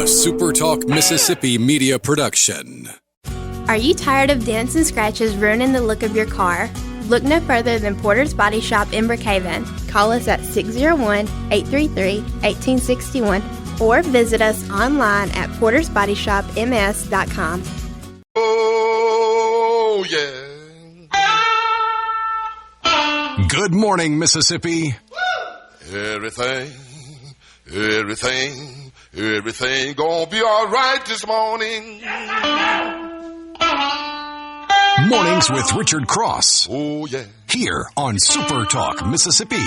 SuperTalk Mississippi media production. Are you tired of dents and scratches ruining the look of your car? Look no further than Porter's Body Shop in Brookhaven. Call us at 601-833-1861 or visit us online at portersbodyshopms.com. Oh, yeah. Good morning, Mississippi. Everything gonna be all right this morning. Mornings with Richard Cross. Oh, yeah. Here on SuperTalk Mississippi. Woo!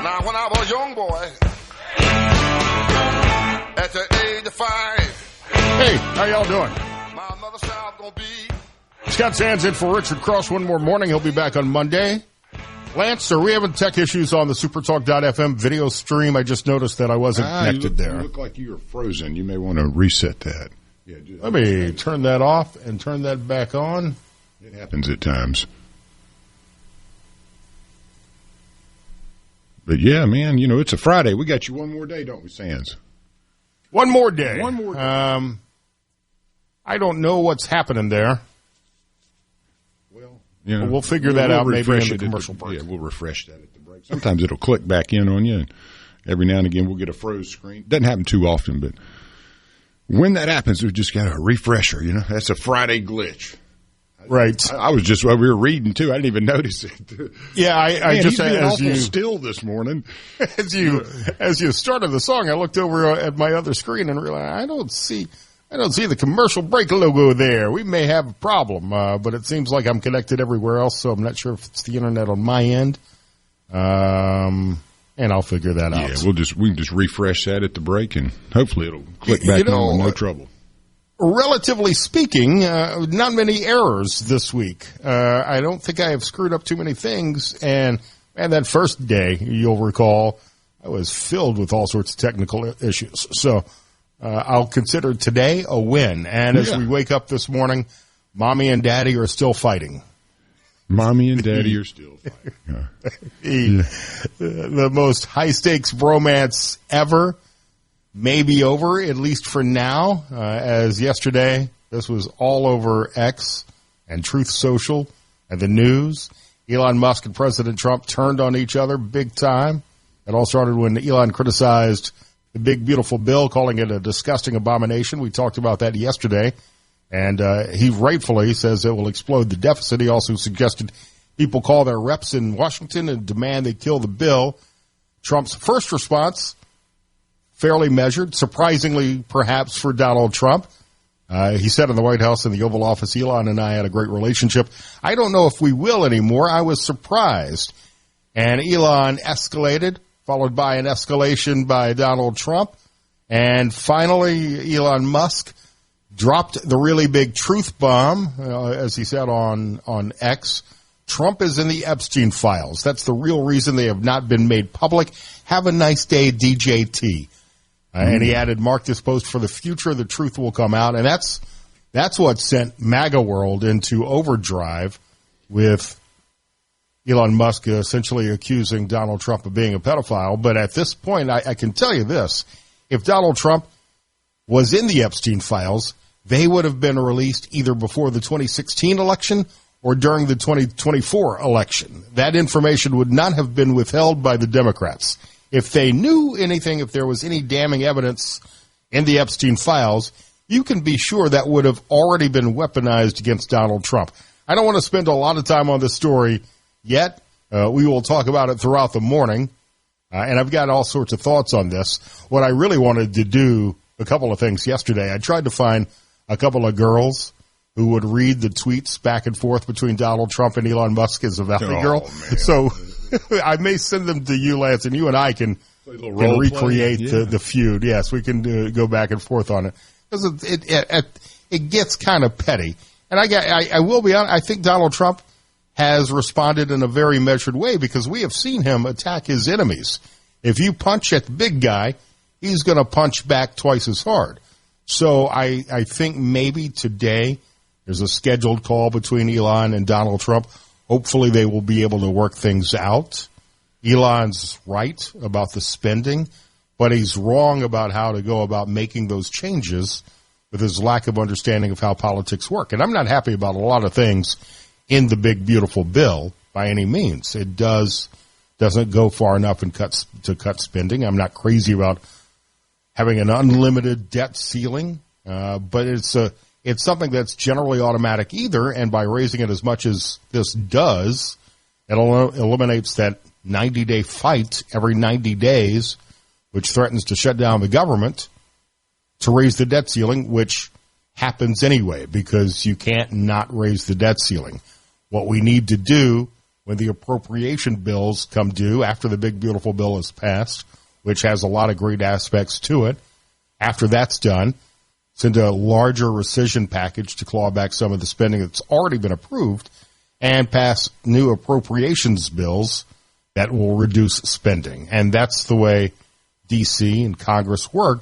Now, when I was a young boy, at the age of 5, hey, how y'all doing? my mother said I was gonna be. Scott Sands in for Richard Cross one more morning. He'll be back on Monday. Lance, are we having tech issues on the SuperTalk.fm video stream? I just noticed that I wasn't connected there. You look like you were frozen. You may want to reset that. Yeah, Let me turn that off and turn that back on. It happens at times. But yeah, man, you know, it's a Friday. We got you one more day, don't we, Sands? One more day. One more day. I don't know what's happening there. Well, you know, we'll figure that out maybe in refresh the it commercial break. Yeah, we'll refresh that at the break. Sometimes it'll click back in on you, and every now and again we'll get a froze screen. Doesn't happen too often, but when that happens, we've just got a refresher, you know. That's a Friday glitch. Right. I was just, while we were reading, too, I didn't even notice it. Yeah, I just, he's been as awful you still this morning. As you started the song, I looked over at my other screen and realized I don't see the commercial break logo there. We may have a problem, but it seems like I'm connected everywhere else, so I'm not sure if it's the internet on my end. And I'll figure that out. Yeah, we can just refresh that at the break, and hopefully it'll click back on with no trouble. Relatively speaking, not many errors this week. I don't think I have screwed up too many things. And that first day, you'll recall, I was filled with all sorts of technical issues. So I'll consider today a win. And as we wake up this morning, Mommy and Daddy are still fighting. Mommy and Daddy are still fighting. The most high-stakes bromance ever may be over, at least for now, as yesterday, this was all over X and Truth Social and the news. Elon Musk and President Trump turned on each other big time. It all started when Elon criticized the big, beautiful bill, calling it a disgusting abomination. We talked about that yesterday, and he rightfully says it will explode the deficit. He also suggested people call their reps in Washington and demand they kill the bill. Trump's first response, fairly measured, surprisingly perhaps for Donald Trump. He said in the White House in the Oval Office, Elon and I had a great relationship. I don't know if we will anymore. I was surprised. And Elon escalated, followed by an escalation by Donald Trump. And finally, Elon Musk dropped the really big truth bomb, as he said on X. Trump is in the Epstein files. That's the real reason they have not been made public. Have a nice day, DJT. And he added, mark this post for the future. The truth will come out. And that's what sent MAGA world into overdrive with Elon Musk essentially accusing Donald Trump of being a pedophile. But at this point, I can tell you this. If Donald Trump was in the Epstein files, they would have been released either before the 2016 election or during the 2024 election. That information would not have been withheld by the Democrats. If they knew anything, if there was any damning evidence in the Epstein files, you can be sure that would have already been weaponized against Donald Trump. I don't want to spend a lot of time on this story yet. We will talk about it throughout the morning, and I've got all sorts of thoughts on this. What I really wanted to do, a couple of things yesterday, I tried to find a couple of girls who would read the tweets back and forth between Donald Trump and Elon Musk as a Valley girl. Man. So I may send them to you, Lance, and you and I can recreate the feud. Yes, we can go back and forth on it. Because it gets kind of petty. And I will be honest, I think Donald Trump has responded in a very measured way because we have seen him attack his enemies. If you punch at the big guy, he's going to punch back twice as hard. So I think maybe today there's a scheduled call between Elon and Donald Trump. Hopefully they will be able to work things out. Elon's right about the spending, but he's wrong about how to go about making those changes with his lack of understanding of how politics work. And I'm not happy about a lot of things in the big, beautiful bill by any means. It doesn't go far enough to cut spending. I'm not crazy about having an unlimited debt ceiling, but it's something that's generally automatic either, and by raising it as much as this does, it eliminates that 90-day fight every 90 days, which threatens to shut down the government, to raise the debt ceiling, which happens anyway because you can't not raise the debt ceiling. What we need to do when the appropriation bills come due after the big, beautiful bill is passed, which has a lot of great aspects to it, after that's done, send a larger rescission package to claw back some of the spending that's already been approved and pass new appropriations bills that will reduce spending. And that's the way D.C. and Congress work,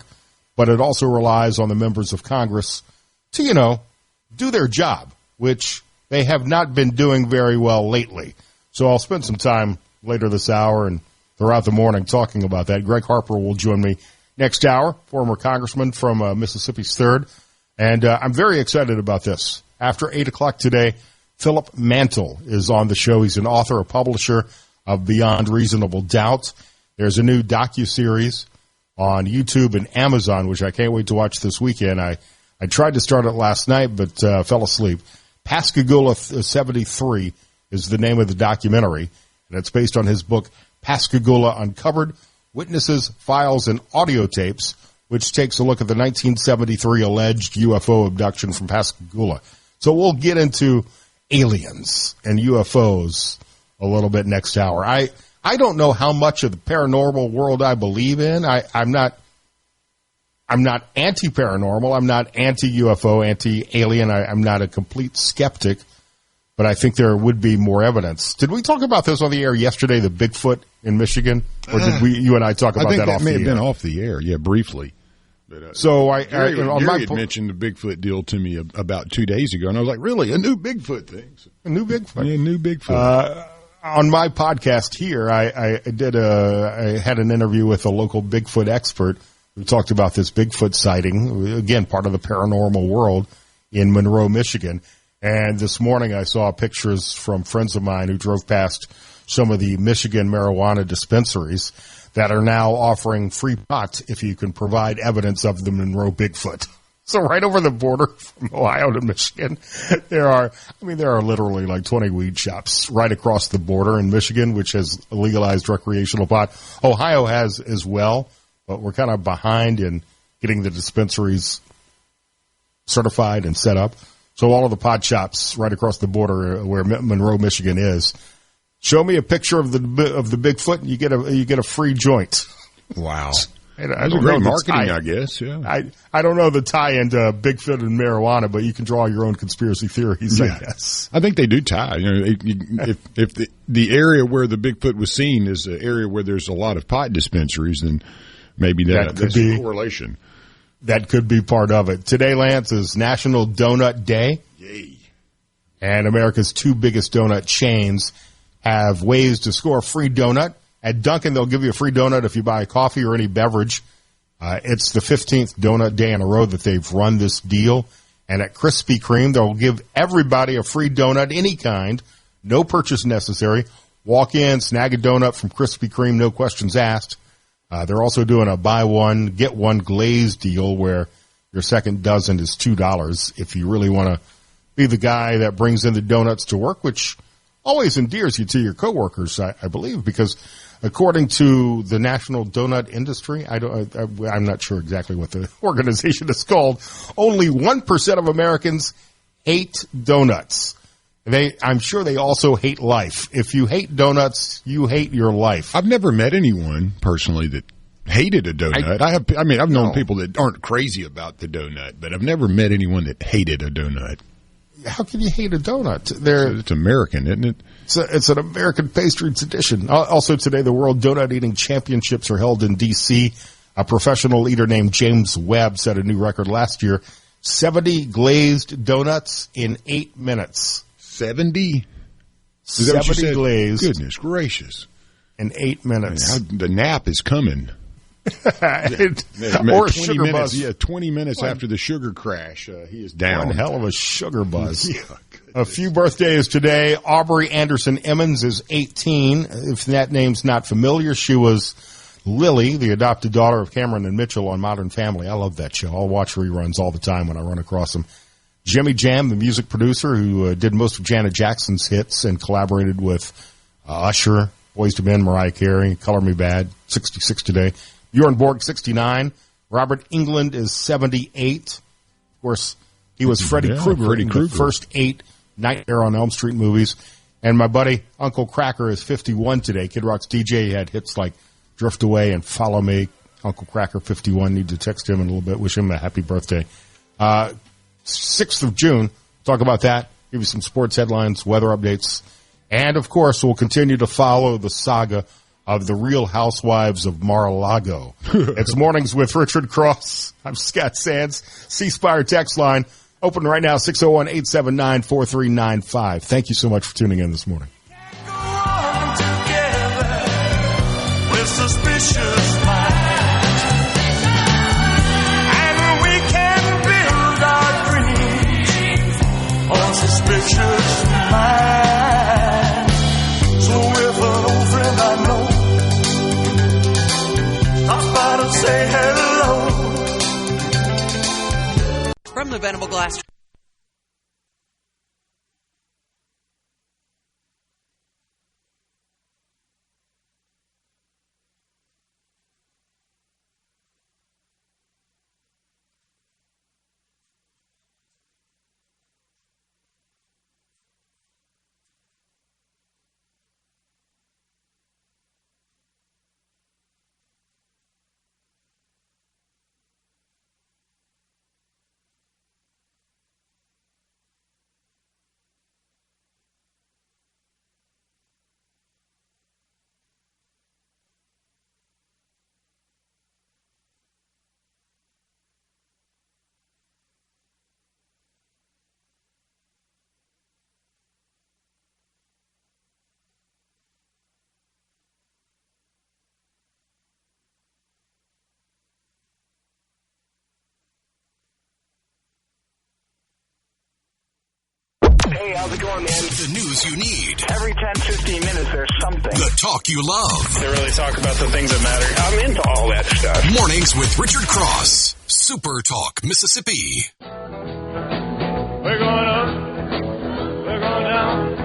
but it also relies on the members of Congress to, do their job, which they have not been doing very well lately. So I'll spend some time later this hour and throughout the morning talking about that. Gregg Harper will join me next hour, former congressman from Mississippi's 3rd. And I'm very excited about this. After 8 o'clock today, Philip Mantle is on the show. He's an author, a publisher of Beyond Reasonable Doubt. There's a new docuseries on YouTube and Amazon, which I can't wait to watch this weekend. I tried to start it last night, but fell asleep. Pascagoula 73 is the name of the documentary, and it's based on his book, Pascagoula Uncovered, Witnesses, Files, and Audio Tapes, which takes a look at the 1973 alleged UFO abduction from Pascagoula. So we'll get into aliens and UFOs a little bit next hour. I don't know how much of the paranormal world I believe in. I'm not anti-paranormal. I'm not anti-UFO, anti-alien. I'm not a complete skeptic, but I think there would be more evidence. Did we talk about this on the air yesterday, the Bigfoot in Michigan? Or did you and I talk about that off the air? I think that may have been off the air, yeah, briefly. But, so Gary had mentioned the Bigfoot deal to me about 2 days ago, and I was like, really? A new Bigfoot thing? A new Bigfoot? Yeah, new Bigfoot. On my podcast here, I had an interview with a local Bigfoot expert who talked about this Bigfoot sighting, again, part of the paranormal world in Monroe, Michigan. And this morning I saw pictures from friends of mine who drove past some of the Michigan marijuana dispensaries that are now offering free pot if you can provide evidence of the Monroe Bigfoot. So right over the border from Ohio to Michigan, there are literally like 20 weed shops right across the border in Michigan, which has legalized recreational pot. Ohio has as well, but we're kind of behind in getting the dispensaries certified and set up. So all of the pot shops right across the border where Monroe, Michigan is, show me a picture of the Bigfoot and you get a free joint. Wow. That's great marketing, I guess. Yeah. I don't know the tie into Bigfoot and marijuana, but you can draw your own conspiracy theories, I guess. I think they do tie. If the area where the Bigfoot was seen is an area where there's a lot of pot dispensaries, then maybe that's a correlation. That could be part of it. Today, Lance, is National Donut Day. Yay. And America's two biggest donut chains have ways to score a free donut. At Dunkin', they'll give you a free donut if you buy a coffee or any beverage. It's the 15th donut day in a row that they've run this deal. And at Krispy Kreme, they'll give everybody a free donut, any kind, no purchase necessary. Walk in, snag a donut from Krispy Kreme, no questions asked. They're also doing a buy one, get one glazed deal where your second dozen is $2 if you really want to be the guy that brings in the donuts to work, which always endears you to your coworkers, I believe, because according to the National Donut Industry, I'm not sure exactly what the organization is called, only 1% of Americans hate donuts. I'm sure they also hate life. If you hate donuts, you hate your life. I've never met anyone personally that hated a donut. I've known people that aren't crazy about the donut, but I've never met anyone that hated a donut. How can you hate a donut? It's American, isn't it? It's an American pastry tradition. Also today, the World Donut Eating Championships are held in D.C. A professional eater named James Webb set a new record last year. 70 glazed donuts in 8 minutes. 70? Is that what you 70 said? glazed. Goodness gracious. In 8 minutes. The nap is coming. Or sugar minutes, buzz. Yeah, 20 minutes after the sugar crash, he is down. One hell of a sugar buzz. Yeah, a few birthdays today. Aubrey Anderson Emmons is 18. If that name's not familiar, she was Lily, the adopted daughter of Cameron and Mitchell on Modern Family. I love that show. I'll watch reruns all the time when I run across them. Jimmy Jam, the music producer who did most of Janet Jackson's hits and collaborated with Usher, Boyz II Men, Mariah Carey, Color Me Bad, 66 today. Bjorn Borg, 69. Robert Englund is 78. Of course, he was Freddy Krueger in the first 8 Nightmare on Elm Street movies. And my buddy, Uncle Cracker, is 51 today. Kid Rock's DJ had hits like Drift Away and Follow Me. Uncle Cracker, 51. Need to text him in a little bit. Wish him a happy birthday. 6th of June. Talk about that. Give you some sports headlines, weather updates. And, of course, we'll continue to follow the saga of the Real Housewives of Mar-a-Lago. It's Mornings with Richard Cross. I'm Scott Sands. C-Spire text line. Open right now, 601-879-4395. Thank you so much for tuning in this morning. Say hello. From the Venable Glass. Hey, how's it going, man? The news you need. Every 10, 15 minutes, there's something. The talk you love. They really talk about the things that matter. I'm into all that stuff. Mornings with Richard Cross. Super Talk, Mississippi. We're going up. We're going down.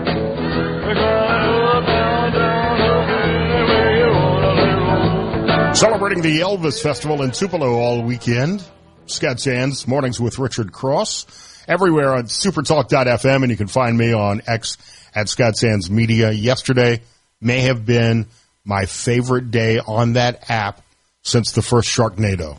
We're going up, down, down, up, anywhere you want to. Celebrating the Elvis Festival in Tupelo all weekend. Scott Sands, Mornings with Richard Cross. Everywhere on supertalk.fm, and you can find me on X at Scott Sands Media. Yesterday may have been my favorite day on that app since the first Sharknado.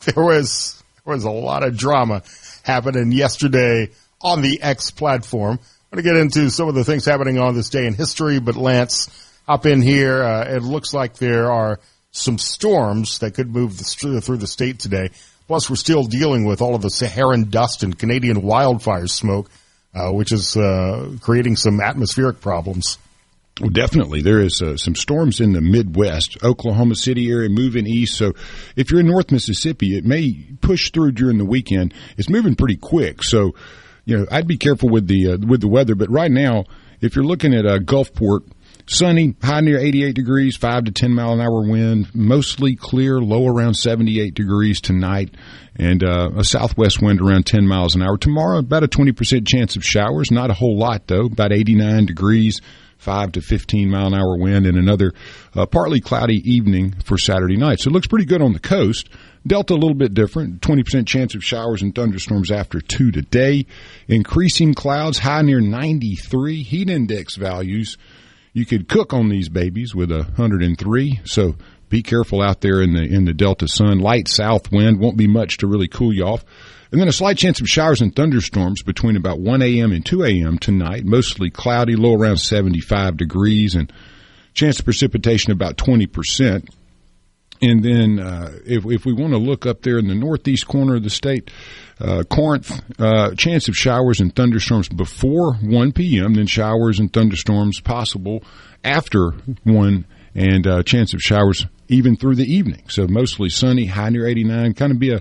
There was a lot of drama happening yesterday on the X platform. I'm going to get into some of the things happening on this day in history, but Lance, hop in here. It looks like there are some storms that could move through the state today. Plus, we're still dealing with all of the Saharan dust and Canadian wildfire smoke, which is creating some atmospheric problems. Well, definitely. There is some storms in the Midwest, Oklahoma City area moving east. So if you're in North Mississippi, it may push through during the weekend. It's moving pretty quick. So, I'd be careful with the weather. But right now, if you're looking at Gulfport, sunny, high near 88 degrees, 5 to 10 mile an hour wind, mostly clear, low around 78 degrees tonight, and a southwest wind around 10 miles an hour. Tomorrow, about a 20% chance of showers, not a whole lot though, about 89 degrees, 5 to 15 mile an hour wind, and another partly cloudy evening for Saturday night. So it looks pretty good on the coast. Delta a little bit different, 20% chance of showers and thunderstorms after 2 today. Increasing clouds, high near 93, heat index values. You could cook on these babies with 103, so be careful out there in the Delta sun. Light south wind, won't be much to really cool you off. And then a slight chance of showers and thunderstorms between about 1 a.m. and 2 a.m. tonight. Mostly cloudy, low around 75 degrees, and chance of precipitation about 20%. And then if we want to look up there in the northeast corner of the state, Corinth, chance of showers and thunderstorms before 1 p.m., then showers and thunderstorms possible after 1, and chance of showers even through the evening. So mostly sunny, high near 89. Kind of be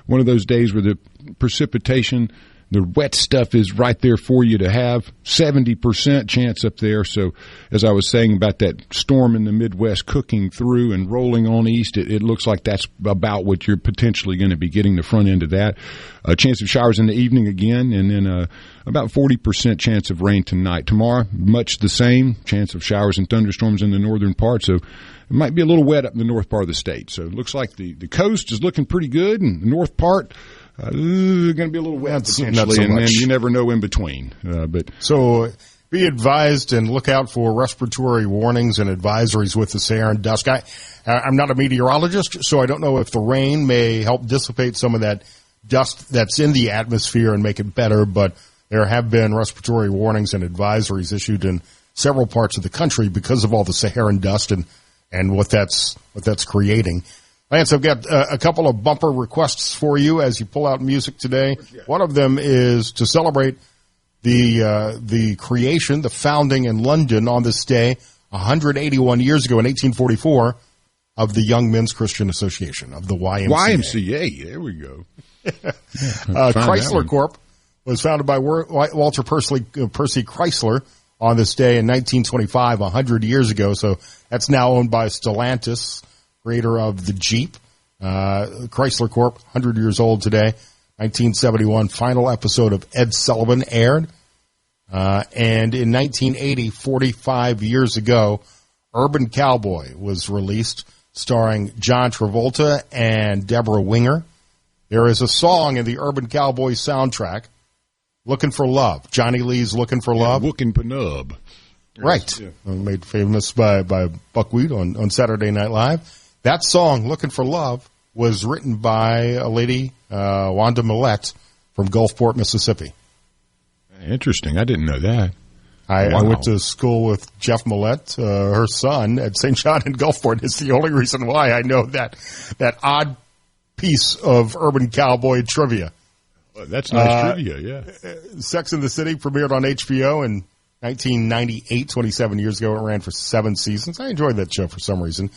one of those days where the precipitation, the wet stuff is right there for you to have. 70% chance up there. So as I was saying about that storm in the Midwest cooking through and rolling on east, it looks like that's about what you're potentially going to be getting, the front end of that. A chance of showers in the evening again, and then about 40% chance of rain tonight. Tomorrow, much the same, chance of showers and thunderstorms in the northern part. So it might be a little wet up in the north part of the state. So it looks like the coast is looking pretty good, and the north part going to be a little wet potentially, and then you never know in between. So be advised and look out for respiratory warnings and advisories with the Saharan dust. I'm not a meteorologist, so I don't know if the rain may help dissipate some of that dust that's in the atmosphere and make it better, but there have been respiratory warnings and advisories issued in several parts of the country because of all the Saharan dust and what that's creating. Lance, I've got a couple of bumper requests for you as you pull out music today. One of them is to celebrate the creation, the founding in London on this day 181 years ago in 1844 of the Young Men's Christian Association, of the YMCA. YMCA, there we go. Chrysler Corp was founded by Walter Percy Chrysler on this day in 1925, 100 years ago. So that's now owned by Stellantis, creator of the Jeep. Chrysler Corp, 100 years old today. 1971, final episode of Ed Sullivan aired. And in 1980, 45 years ago, Urban Cowboy was released, starring John Travolta and Deborah Winger. There is a song in the Urban Cowboy soundtrack, Looking for Love. Johnny Lee's Looking for Love. Looking Penub. Right. Yeah. Made famous by Buckwheat on Saturday Night Live. That song, Looking for Love, was written by a lady, Wanda Millette, from Gulfport, Mississippi. Interesting. I didn't know that. I went to school with Jeff Millette, her son, at St. John in Gulfport. It's the only reason why I know that odd piece of Urban Cowboy trivia. Well, that's nice trivia, yeah. Sex and the City premiered on HBO in 1998, 27 years ago. It ran for 7 seasons. I enjoyed that show for some reason.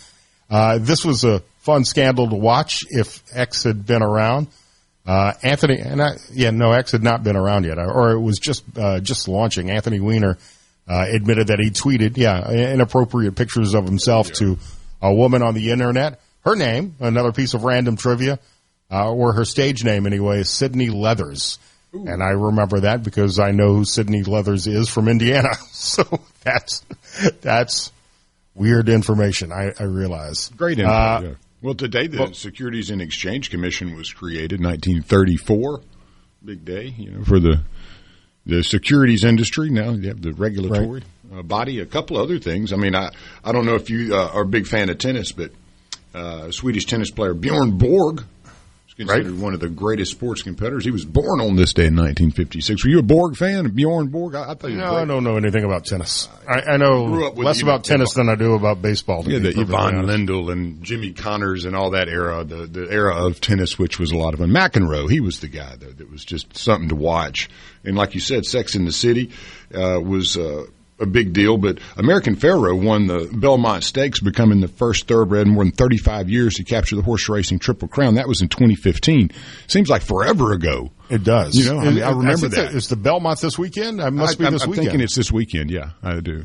This was a fun scandal to watch if X had been around. X had not been around yet, or it was just launching. Anthony Weiner admitted that he tweeted, inappropriate pictures of himself to a woman on the internet. Her name, another piece of random trivia, or her stage name anyway, is Sydney Leathers. Ooh. And I remember that because I know who Sydney Leathers is from Indiana. So that's weird information, I realize. Great info, yeah. Well, today the Securities and Exchange Commission was created, 1934. Big day, for the securities industry. Now you have the regulatory body, a couple other things. I mean, I don't know if you are a big fan of tennis, but Swedish tennis player Bjorn Borg is considered one of the greatest sports competitors. He was born on this day in 1956. Were you a Borg fan, Bjorn Borg? I thought no, I don't know anything about tennis. I know less about tennis than I do about baseball. Yeah, the Yvonne Lendl and Jimmy Connors and all that era, the era of tennis, which was a lot of fun. McEnroe, he was the guy that was just something to watch. And like you said, Sex in the City was a big deal, but American Pharoah won the Belmont Stakes, becoming the first thoroughbred in more than 35 years to capture the horse racing Triple Crown. That was in 2015. Seems like forever ago. It does. I remember that. Is the Belmont this weekend? It must be this weekend. I'm thinking it's this weekend, yeah, I do.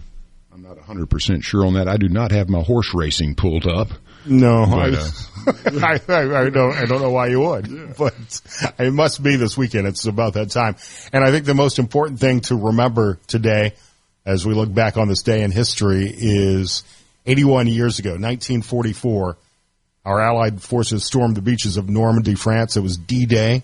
I'm not 100% sure on that. I do not have my horse racing pulled up. No, but, I don't know why you would, but it must be this weekend. It's about that time. And I think the most important thing to remember today, as we look back on this day in history, is 81 years ago, 1944, our Allied forces stormed the beaches of Normandy, France. It was D-Day.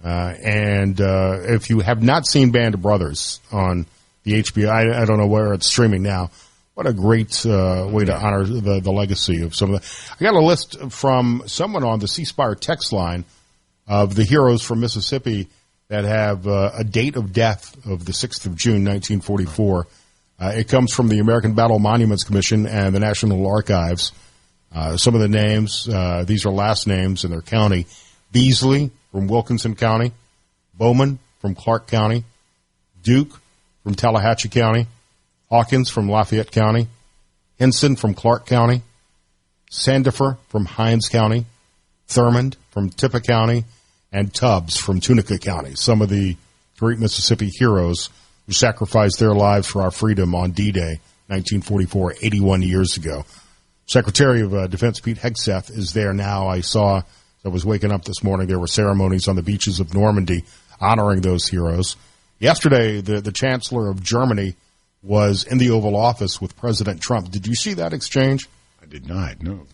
And if you have not seen Band of Brothers on the HBO, I don't know where it's streaming now. What a great way to honor the legacy of some of the. I got a list from someone on the C Spire text line of the heroes from Mississippi that have a date of death of the 6th of June, 1944. It comes from the American Battle Monuments Commission and the National Archives. Some of the names, these are last names in their county. Beasley from Wilkinson County, Bowman from Clark County, Duke from Tallahatchie County, Hawkins from Lafayette County, Henson from Clark County, Sandifer from Hines County, Thurmond from Tippah County, and Tubbs from Tunica County. Some of the great Mississippi heroes who sacrificed their lives for our freedom on D-Day, 1944, 81 years ago. Secretary of Defense Pete Hegseth is there now. I was waking up this morning. There were ceremonies on the beaches of Normandy honoring those heroes. Yesterday, the Chancellor of Germany was in the Oval Office with President Trump. Did you see that exchange? I did not, no.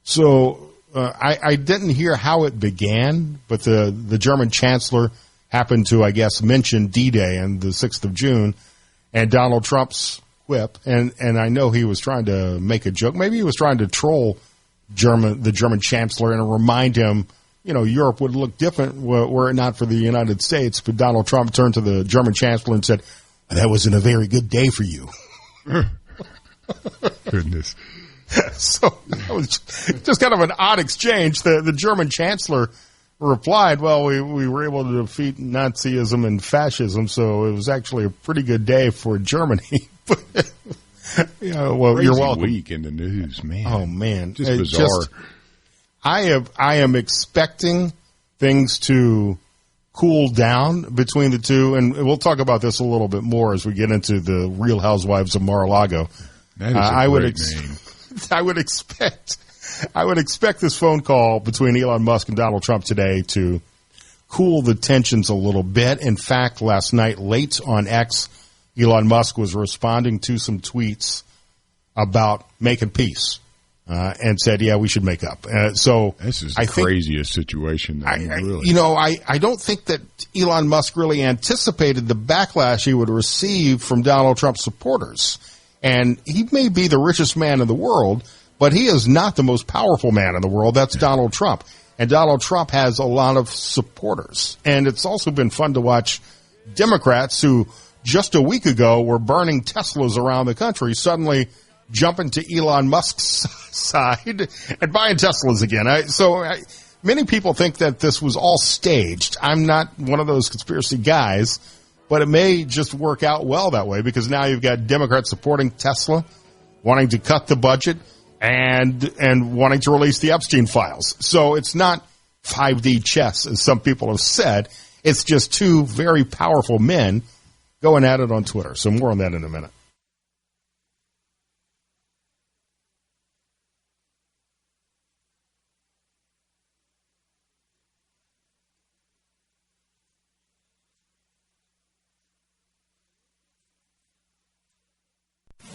So I didn't hear how it began, but the German Chancellor happened to, I guess, mention D-Day and the 6th of June and Donald Trump's quip. And I know he was trying to make a joke. Maybe he was trying to troll the German Chancellor and remind him, Europe would look different were it not for the United States. But Donald Trump turned to the German Chancellor and said, "That wasn't a very good day for you." Goodness. So that was just kind of an odd exchange. The German Chancellor replied, "Well, we were able to defeat Nazism and fascism, so it was actually a pretty good day for Germany." Well, Crazy you're welcome. Week in the news, man. Oh man, just bizarre. I am expecting things to cool down between the two, and we'll talk about this a little bit more as we get into the Real Housewives of Mar-a-Lago. That is a great name. I would expect this phone call between Elon Musk and Donald Trump today to cool the tensions a little bit. In fact, last night, late on X, Elon Musk was responding to some tweets about making peace and said, "Yeah, we should make up." So this is the craziest situation. Really. I don't think that Elon Musk really anticipated the backlash he would receive from Donald Trump's supporters. And he may be the richest man in the world, but he is not the most powerful man in the world. That's Donald Trump. And Donald Trump has a lot of supporters. And it's also been fun to watch Democrats who just a week ago were burning Teslas around the country suddenly jumping to Elon Musk's side and buying Teslas again. Many people think that this was all staged. I'm not one of those conspiracy guys, but it may just work out well that way because now you've got Democrats supporting Tesla, wanting to cut the budget, and wanting to release the Epstein files. So it's not 5D chess, as some people have said. It's just two very powerful men going at it on Twitter. So more on that in a minute.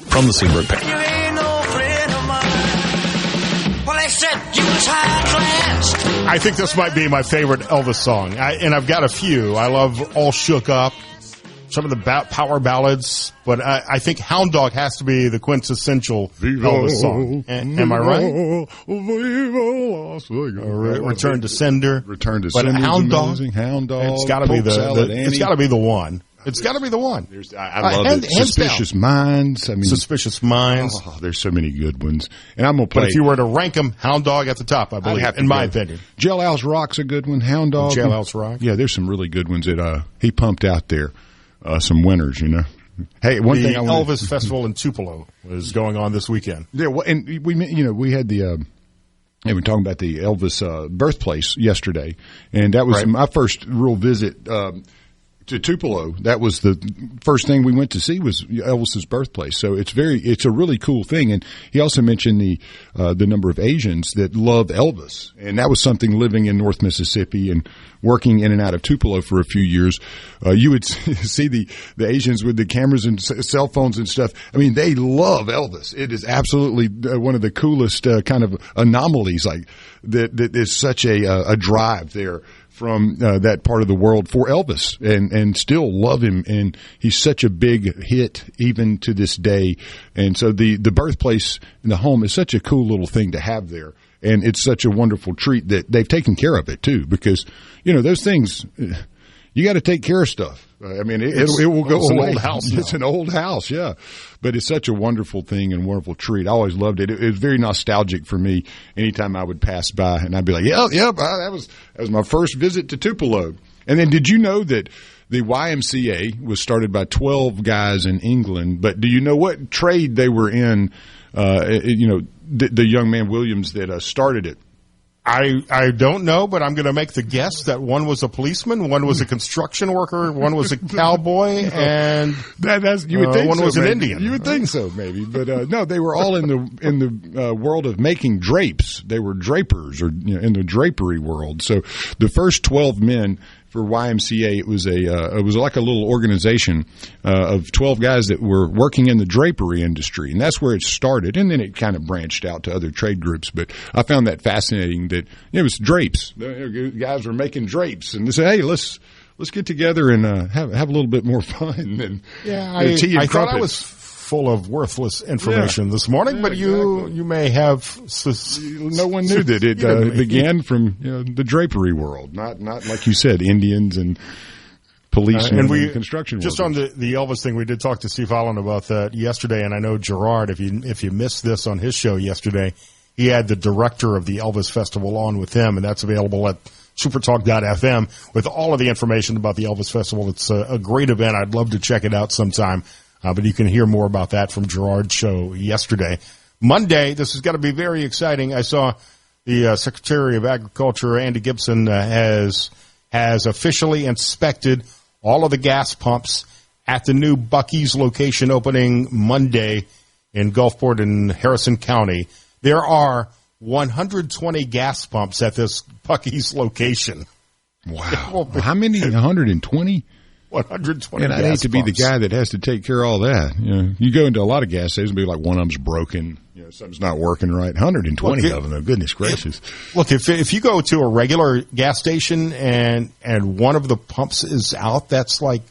From the SuperTalk. You ain't no friend of mine. Well, they said you was high class. I think this might be my favorite Elvis song, and I've got a few. I love All Shook Up, some of the power ballads, but I think Hound Dog has to be the quintessential Elvis song. Am I right? Return to Sender. Return to But Sender. Hound Dog, it's got to be it's got to be the one. It's got to be the one. I love it. Suspicious Minds. Suspicious Minds. Oh, there's so many good ones. And I'm going to play. But if you were to rank them, Hound Dog at the top, I believe, in my opinion. Jailhouse Rock's a good one. Hound Dog. Jailhouse Rock. Yeah, there's some really good ones that he pumped out there. Some winners, Hey, one thing Elvis Festival in Tupelo is going on this weekend. Yeah, well, and we had the. We were talking about the Elvis birthplace yesterday, and that was my first real visit to Tupelo. That was the first thing we went to see was Elvis's birthplace. So it's a really cool thing. And he also mentioned the number of Asians that love Elvis. And that was something living in North Mississippi and working in and out of Tupelo for a few years. You would see the Asians with the cameras and cell phones and stuff. I mean, they love Elvis. It is absolutely one of the coolest kind of anomalies that is such a drive there from that part of the world for Elvis and still love him. And he's such a big hit even to this day. And so the birthplace and the home is such a cool little thing to have there. And it's such a wonderful treat that they've taken care of it too, because, those things, you got to take care of stuff. I mean, it will go it's away. An old house It's an old house, yeah. But it's such a wonderful thing and wonderful treat. I always loved it. It was very nostalgic for me anytime I would pass by, and I'd be like, that was my first visit to Tupelo. And then did you know that the YMCA was started by 12 guys in England, but do you know what trade they were in, the young man Williams that started it? I don't know, but I'm going to make the guess that one was a policeman, one was a construction worker, one was a cowboy, and you would think one was maybe. an Indian. You would think so, maybe, but no, they were all in the world of making drapes. They were drapers, or in the drapery world. So the first 12 men for YMCA, it was like a little organization of 12 guys that were working in the drapery industry, and that's where it started. And then it kind of branched out to other trade groups. But I found that fascinating that it was drapes. The guys were making drapes, and they said, "Hey, let's get together and have a little bit more fun." And tea and I thought I crumpets. was full of worthless information this morning, but exactly. you may have. No one knew that it began from the drapery world, not like you said, Indians and policemen and construction just workers. on the Elvis thing. We did talk to Steve Holland about that yesterday, and I know Gerard. If you missed this on his show yesterday, he had the director of the Elvis Festival on with him, and that's available at supertalk.fm with all of the information about the Elvis Festival. It's a great event. I'd love to check it out sometime. But you can hear more about that from Gerard's show yesterday. Monday, this is going to be very exciting. I saw the Secretary of Agriculture, Andy Gibson, has officially inspected all of the gas pumps at the new Buc-ee's location opening Monday in Gulfport in Harrison County. There are 120 gas pumps at this Buc-ee's location. Wow. How many? 120? 120 and I'd hate to be the guy that has to take care of all that. You go into a lot of gas stations and be like, one of them's broken, something's not working right. 120 of them, though. Goodness gracious. Look, if you go to a regular gas station and one of the pumps is out, that's like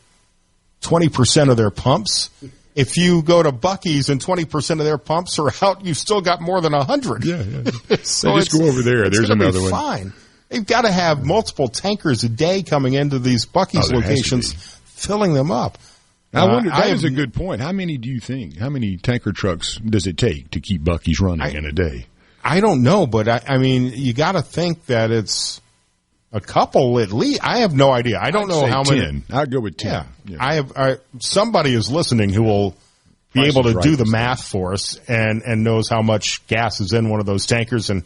20% of their pumps. If you go to Buc-ee's and 20% of their pumps are out, you've still got more than 100. Yeah. So just go over there. There's another one. Fine. They've got to have multiple tankers a day coming into these Buc-ee's locations, filling them up. I wonder, that is a good point. How many do you think? How many tanker trucks does it take to keep Buc-ee's running in a day? I don't know, but I mean, you got to think that it's a couple at least. I have no idea. I don't know how 10. many. I'd go with 10. Yeah. Somebody is listening who will be able to do the math for us and knows how much gas is in one of those tankers and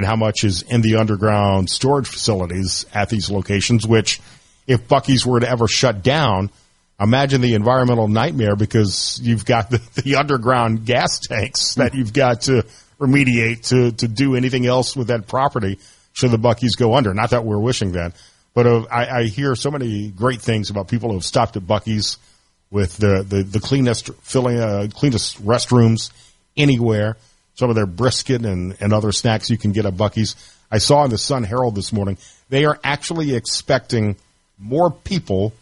how much is in the underground storage facilities at these locations, which if Buc-ee's were to ever shut down, imagine the environmental nightmare because you've got the underground gas tanks that you've got to remediate to do anything else with that property should the Buc-ee's go under. Not that we're wishing that, but I hear so many great things about people who have stopped at Buc-ee's with the cleanest restrooms anywhere. Some of their brisket and other snacks you can get at Buc-ee's. I saw in the Sun Herald this morning, they are actually expecting more people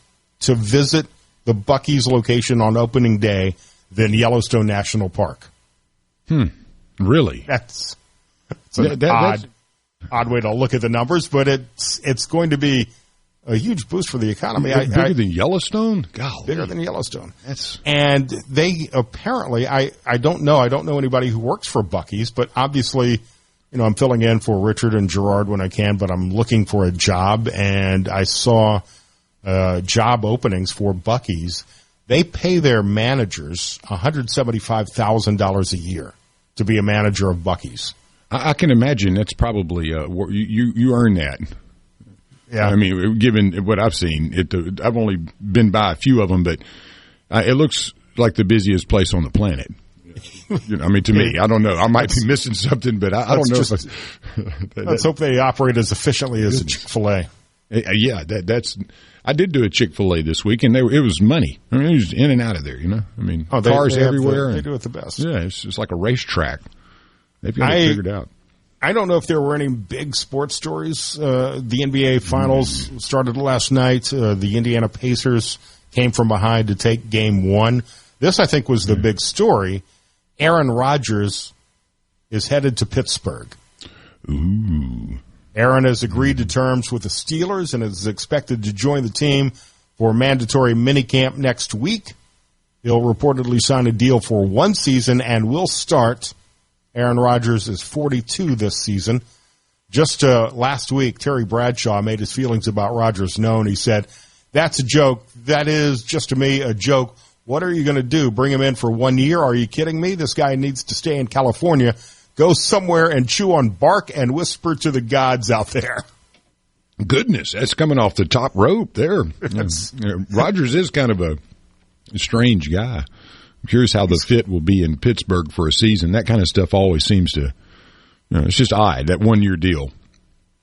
to visit the Buc-ee's location on opening day than Yellowstone National Park. Really? That's an odd way to look at the numbers, but it's going to be a huge boost for the economy. Bigger than Yellowstone? Golly. Bigger than Yellowstone. And they apparently, I don't know anybody who works for Buc-ee's, but obviously, I'm filling in for Richard and Gerard when I can, but I'm looking for a job, and I saw job openings for Buc-ee's. They pay their managers $175,000 a year to be a manager of Buc-ee's. I can imagine that's probably you earn that. Yeah, I mean, given what I've seen, I've only been by a few of them, but it looks like the busiest place on the planet. To me, I don't know. I might be missing something, but I don't know. Let's hope they operate as efficiently as a Chick-fil-A. Yeah, I did do a Chick-fil-A this week, and it was money. I mean, it was in and out of there, cars everywhere. They do it the best. Yeah, it's like a racetrack. They've got it figured out. I don't know if there were any big sports stories. The NBA Finals started last night. The Indiana Pacers came from behind to take Game 1. This, I think, was the big story. Aaron Rodgers is headed to Pittsburgh. Ooh. Aaron has agreed to terms with the Steelers and is expected to join the team for mandatory minicamp next week. He'll reportedly sign a deal for 1 season and will start. Aaron Rodgers is 42 this season. Just last week, Terry Bradshaw made his feelings about Rodgers known. He said, "That's a joke. That is, just to me, a joke. What are you going to do? Bring him in for 1 year? Are you kidding me? This guy needs to stay in California. Go somewhere and chew on bark and whisper to the gods out there." Goodness, that's coming off the top rope there. Rodgers is kind of a strange guy. I'm curious how the fit will be in Pittsburgh for a season. That kind of stuff always seems to, it's just odd, that 1 year deal.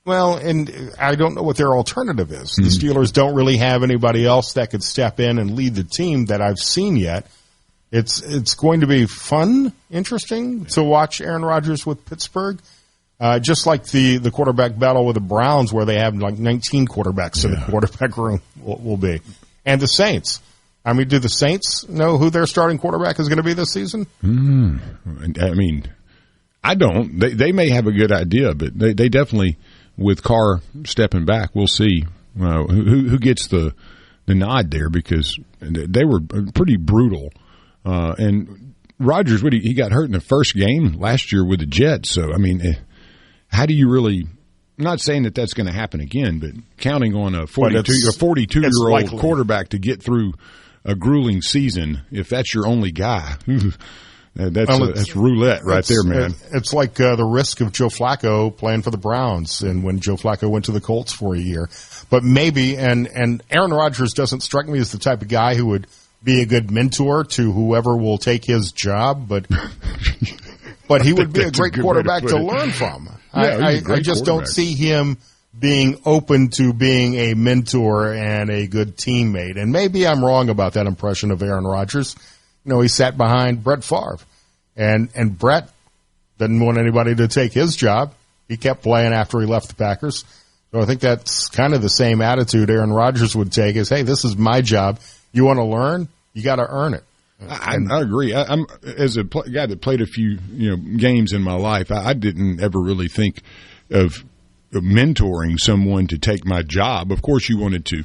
Well, and I don't know what their alternative is. The Steelers don't really have anybody else that could step in and lead the team that I've seen yet. It's going to be fun, interesting to watch Aaron Rodgers with Pittsburgh. Just like the quarterback battle with the Browns, where they have like 19 quarterbacks in the quarterback room will be. And the Saints. I mean, do the Saints know who their starting quarterback is going to be this season? I mean, I don't. They may have a good idea, but they definitely, with Carr stepping back, we'll see who gets the nod there, because they were pretty brutal. And Rodgers, he got hurt in the first game last year with the Jets. So, I mean, how do you really – I'm not saying that that's going to happen again, but counting on a 42-year-old quarterback to get through a grueling season, if that's your only guy, that's roulette right there, man. It's like the risk of Joe Flacco playing for the Browns and when Joe Flacco went to the Colts for a year. But maybe, and Aaron Rodgers doesn't strike me as the type of guy who would be a good mentor to whoever will take his job, but he would be a great quarterback to learn from. I just don't see him being open to being a mentor and a good teammate. And maybe I'm wrong about that impression of Aaron Rodgers. You know, he sat behind Brett Favre, and Brett didn't want anybody to take his job. He kept playing after he left the Packers. So I think that's kind of the same attitude Aaron Rodgers would take is, hey, this is my job. You want to learn? You got to earn it. I agree. I'm as a guy that played a few games in my life, I didn't ever really think of mentoring someone to take my job. Of course, you wanted to,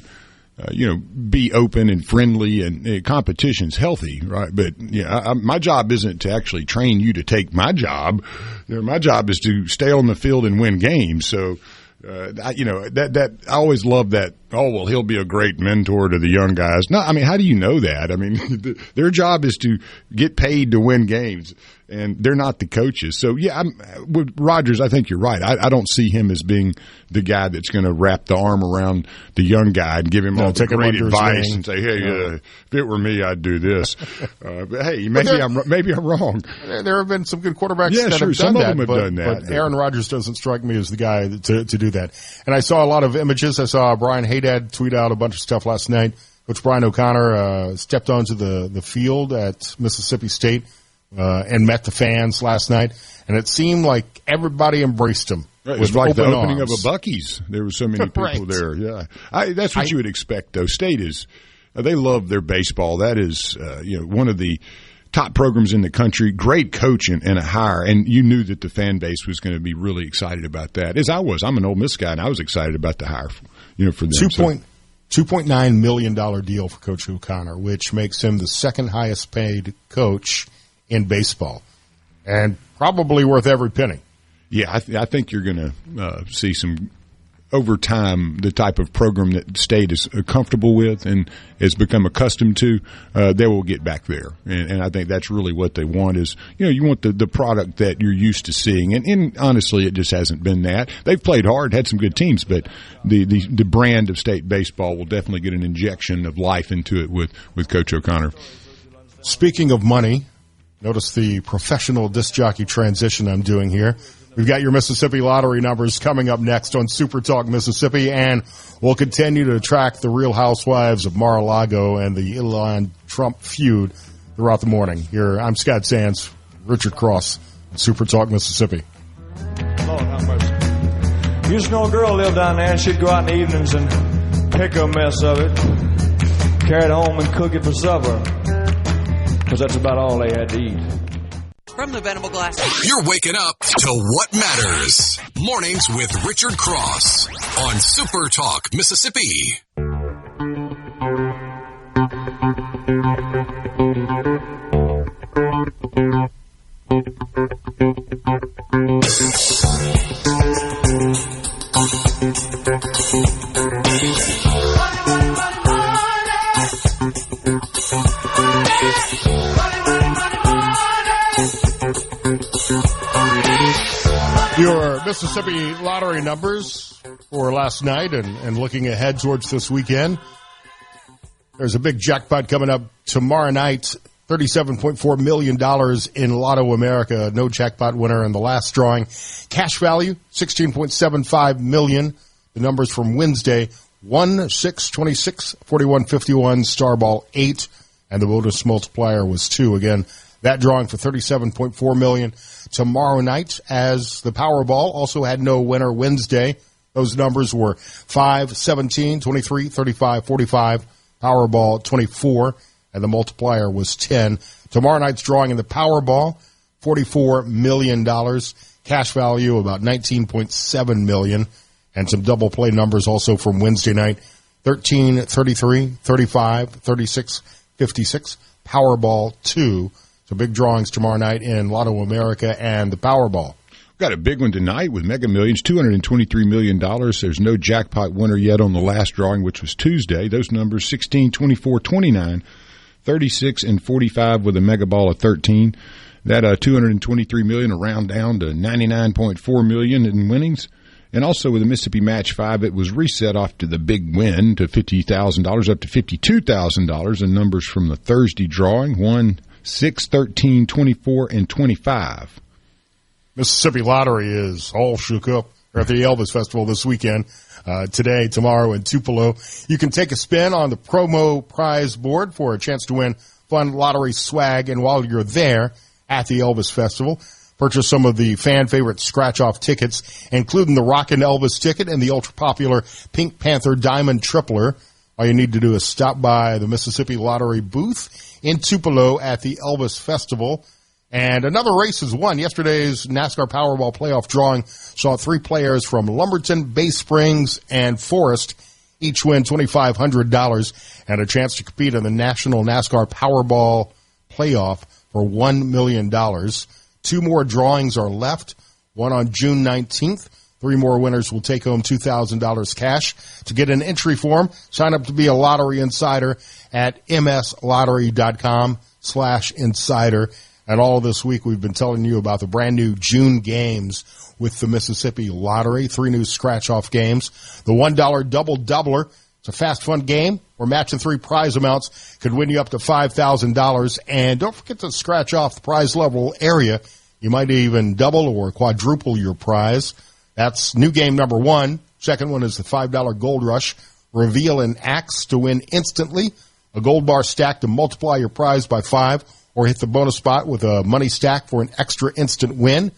be open and friendly, and competition's healthy, right? But my job isn't to actually train you to take my job. My job is to stay on the field and win games. So, that I always loved that. Oh, well, he'll be a great mentor to the young guys. No, I mean, how do you know that? I mean, their job is to get paid to win games, and they're not the coaches. So, with Rodgers, I think you're right. I don't see him as being the guy that's going to wrap the arm around the young guy and give him all the great advice and say, hey, if it were me, I'd do this. But, hey, maybe I'm wrong. There have been some good quarterbacks that have some done of them have done that. But Aaron Rodgers doesn't strike me as the guy to do that. And I saw a lot of images. I saw Brian Haydad tweet out a bunch of stuff last night. Coach Brian O'Connor stepped onto the field at Mississippi State and met the fans last night, and it seemed like everybody embraced him. It was like the opening of a Buc-ee's. There were so many people there. Yeah, that's what you would expect, though. State is they love their baseball. That is one of the top programs in the country. Great coach and a hire, and you knew that the fan base was going to be really excited about that. As I was, I'm an Ole Miss guy, and I was excited about the hire. For them. $2.9 million deal for Coach O'Connor, which makes him the second highest paid coach in baseball, and probably worth every penny. Yeah, I think you're going to see some over time the type of program that State is comfortable with and has become accustomed to. They will get back there, and I think that's really what they want. Is you want the product that you're used to seeing, and honestly, it just hasn't been that. They've played hard, had some good teams, but the brand of State baseball will definitely get an injection of life into it with Coach O'Connor. Speaking of money, notice the professional disc jockey transition I'm doing here. We've got your Mississippi lottery numbers coming up next on Super Talk Mississippi, and we'll continue to track the Real Housewives of Mar-a-Lago and the Elon-Trump feud throughout the morning. Here, I'm Scott Sands, Richard Cross, on Super Talk Mississippi. Lord have mercy. Used to know a girl lived down there, and she'd go out in the evenings and pick a mess of it, carry it home and cook it for supper, because that's about all they had to eat. From the Venable Glass. You're waking up to what matters. Mornings with Richard Cross on Super Talk Mississippi. Your Mississippi lottery numbers for last night and looking ahead towards this weekend. There's a big jackpot coming up tomorrow night, $37.4 million in Lotto America. No jackpot winner in the last drawing. Cash value, $16.75 million. The numbers from Wednesday, 1, 6, 26, 41, 51, Starball 8, and the bonus multiplier was 2. Again, that drawing for $37.4 million tomorrow night, as the Powerball also had no winner Wednesday. Those numbers were 5, 17, 23, 35, 45, Powerball 24, and the multiplier was 10. Tomorrow night's drawing in the Powerball, $44 million. Cash value about $19.7 million. And some double play numbers also from Wednesday night, 13, 33, 35, 36, 56, Powerball 2. So big drawings tomorrow night in Lotto America and the Powerball. Got a big one tonight with Mega Millions, $223 million. There's no jackpot winner yet on the last drawing, which was Tuesday. Those numbers, 16, 24, 29, 36, and 45 with a Mega Ball of 13. That $223 million, a round down to $99.4 million in winnings. And also with the Mississippi Match 5, it was reset off to the big win to $50,000, up to $52,000 in numbers from the Thursday drawing, 1, 6, 13, 24, and 25. Mississippi Lottery is all shook up. We're at the Elvis Festival this weekend, today, tomorrow in Tupelo. You can take a spin on the promo prize board for a chance to win fun lottery swag. And while you're there at the Elvis Festival, purchase some of the fan-favorite scratch-off tickets, including the Rockin' Elvis ticket and the ultra-popular Pink Panther Diamond Tripler. All you need to do is stop by the Mississippi Lottery booth in Tupelo at the Elvis Festival. And another race is won. Yesterday's NASCAR Powerball playoff drawing saw 3 players from Lumberton, Bay Springs, and Forest each win $2,500 and a chance to compete in the National NASCAR Powerball playoff for $1 million. 2 more drawings are left, one on June 19th. 3 more winners will take home $2,000 cash. To get an entry form, sign up to be a lottery insider at mslottery.com/insider. And all this week we've been telling you about the brand new June games with the Mississippi Lottery. 3 new scratch-off games. The $1 Double Doubler. It's a fast, fun game where matching 3 prize amounts could win you up to $5,000. And don't forget to scratch off the prize level area. You might even double or quadruple your prize. That's new game number 1. Second one is the $5 Gold Rush. Reveal an axe to win instantly. A gold bar stack to multiply your prize by 5. Or hit the bonus spot with a money stack for an extra instant win.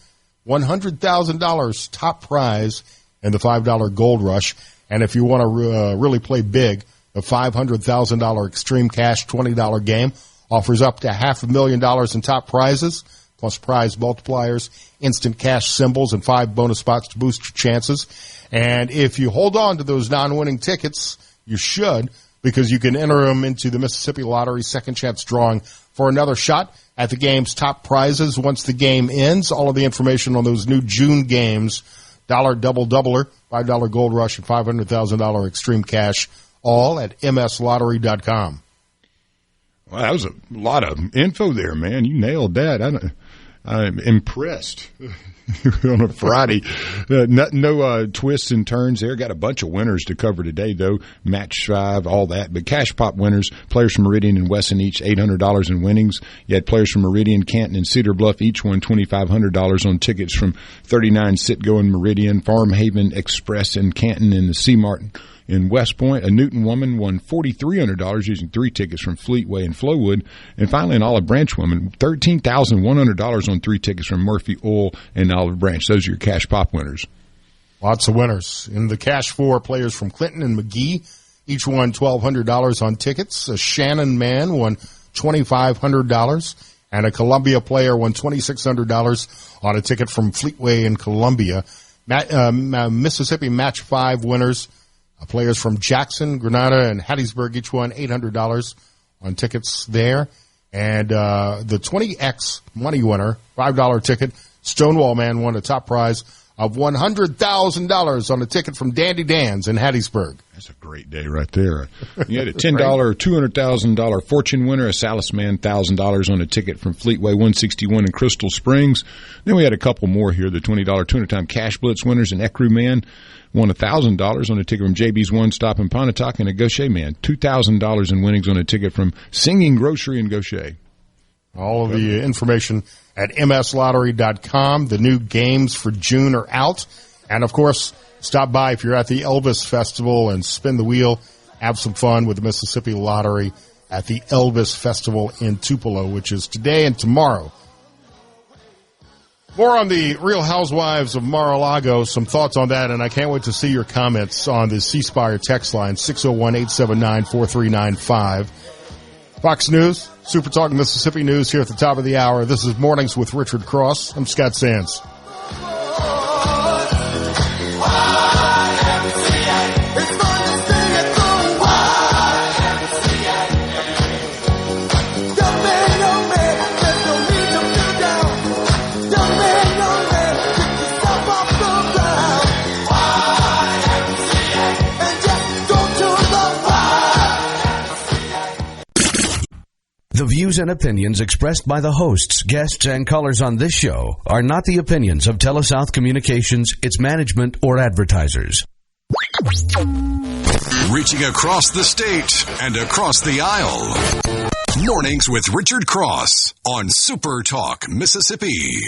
$100,000 top prize in the $5 Gold Rush. And if you want to really play big, the $500,000 Extreme Cash $20 game offers up to $500,000 in top prizes, plus prize multipliers, instant cash symbols, and 5 bonus spots to boost your chances. And if you hold on to those non-winning tickets, you should, because you can enter them into the Mississippi Lottery second chance drawing for another shot at the game's top prizes once the game ends. All of the information on those new June games, $1 Double Doubler, $5 Gold Rush, and $500,000 Extreme Cash, all at mslottery.com. Well, that was a lot of info there, man. You nailed that. I'm impressed on a Friday. No twists and turns there. Got a bunch of winners to cover today, though. Match 5, all that. But Cash Pop winners, players from Meridian and Wesson each $800 in winnings. You had players from Meridian, Canton, and Cedar Bluff each won $2,500 on tickets from 39 Citgo and Meridian, Farm Haven Express in Canton, and the Sea Martin in West Point. A Newton woman won $4,300 using 3 tickets from Fleetway and Flowwood. And finally, an Olive Branch woman, $13,100 on 3 tickets from Murphy Oil and Olive Branch. Those are your Cash Pop winners. Lots of winners. In the Cash 4, players from Clinton and McGee each won $1,200 on tickets. A Shannon man won $2,500. And a Columbia player won $2,600 on a ticket from Fleetway in Columbia. Mississippi Match 5 winners, players from Jackson, Grenada, and Hattiesburg each won $800 on tickets there. And the 20X money winner, $5 ticket, Stonewall Man won a top prize of $100,000 on a ticket from Dandy Dan's in Hattiesburg. That's a great day right there. You had a $10, $200,000 fortune winner, a Salis Man, $1,000 on a ticket from Fleetway 161 in Crystal Springs. Then we had a couple more here. The $20 200-time Cash Blitz winners, an Ecru Man won $1,000 on a ticket from JB's One Stop in Pontotoc, and a Gaucher Man, $2,000 in winnings on a ticket from Singing Grocery in Gaucher. All of the information at mslottery.com. The new games for June are out. And, of course, stop by if you're at the Elvis Festival and spin the wheel. Have some fun with the Mississippi Lottery at the Elvis Festival in Tupelo, which is today and tomorrow. More on the Real Housewives of Mar-a-Lago. Some thoughts on that, and I can't wait to see your comments on the C Spire text line, 601-879-4395. Fox News, Super Talk Mississippi News here at the top of the hour. This is Mornings with Richard Cross. I'm Scott Sands. The views and opinions expressed by the hosts, guests, and callers on this show are not the opinions of TeleSouth Communications, its management, or advertisers. Reaching across the state and across the aisle. Mornings with Richard Cross on Super Talk, Mississippi.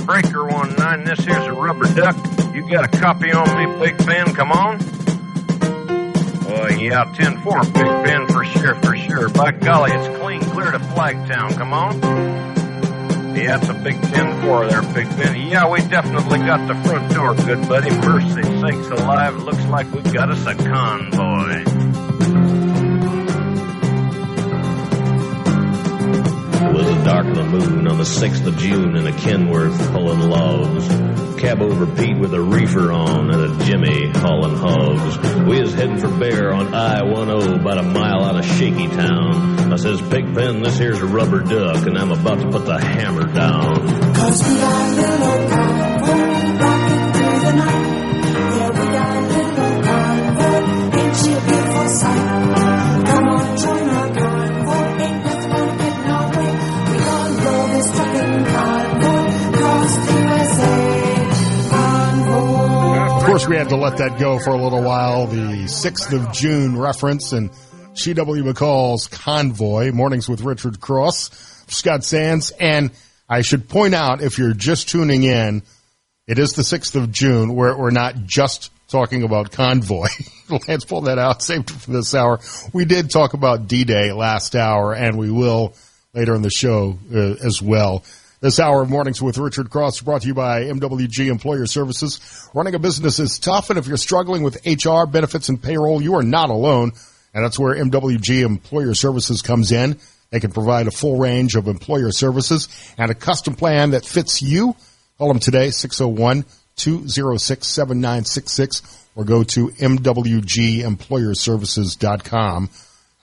Breaker 19, this here's a rubber duck. You got a copy on me, Big Ben? Come on. Yeah, 10-4, Big Ben, for sure. By golly, it's clean clear to Flagtown. Come on. Yeah, it's a big 10-4 there, Big Ben. Yeah, we definitely got the front door, good buddy. Mercy sakes alive, looks like we got us a convoy. It was a dark of the moon on the 6th of June in a Kenworth pulling logs. Cab over Pete with a reefer on and a Jimmy hauling hogs. We is heading for Bear on I-10 about a mile out of Shaky Town. I says, Big Ben, this here's a rubber duck, and I'm about to put the hammer down. 'Cause we got a little convoy rocking through the night. Yeah, we got a little convoy, ain't she a beautiful sight? Come on, join our convoy, ain't nothing gonna get in our way. We gonna blow this trucking convoy across the USA. Of course, we had to let that go for a little while. The 6th of June reference and G.W. McCall's Convoy. Mornings with Richard Cross, Scott Sands. And I should point out, if you're just tuning in, it is the 6th of June. We're not just talking about Convoy. Lance pulled that out, saved it for this hour. We did talk about D-Day last hour, and we will later in the show as well. This hour of Mornings with Richard Cross is brought to you by MWG Employer Services. Running a business is tough, and if you're struggling with HR, benefits, and payroll, you are not alone, and that's where MWG Employer Services comes in. They can provide a full range of employer services and a custom plan that fits you. Call them today, 601-206-7966, or go to mwgemployerservices.com.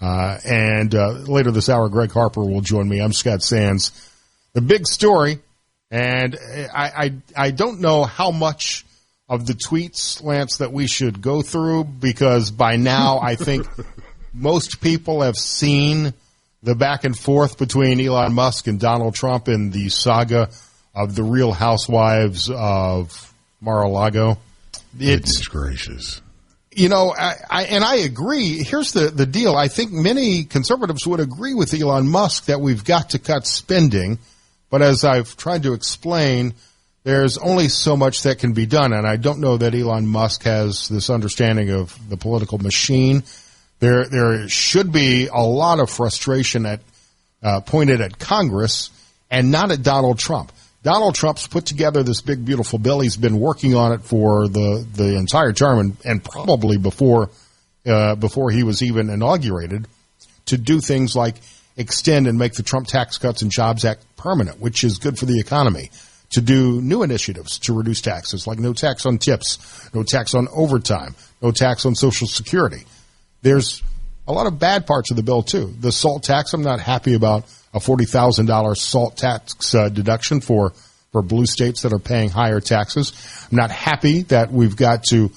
And later this hour, Gregg Harper will join me. I'm Scott Sands. The big story, and I don't know how much of the tweets, Lance, that we should go through, because by now I think most people have seen the back and forth between Elon Musk and Donald Trump in the saga of the Real Housewives of Mar-a-Lago. Goodness gracious. You know, I agree. Here's the deal. I think many conservatives would agree with Elon Musk that we've got to cut spending. But as I've tried to explain, there's only so much that can be done. And I don't know that Elon Musk has this understanding of the political machine. There should be a lot of frustration pointed at Congress and not at Donald Trump. Donald Trump's put together this big, beautiful bill. He's been working on it for the entire term and probably before he was even inaugurated, to do things like extend and make the Trump Tax Cuts and Jobs Act permanent, which is good for the economy, to do new initiatives to reduce taxes, like no tax on tips, no tax on overtime, no tax on Social Security. There's a lot of bad parts of the bill, too. The salt tax, I'm not happy about a $40,000 salt tax deduction for blue states that are paying higher taxes. I'm not happy that we've got to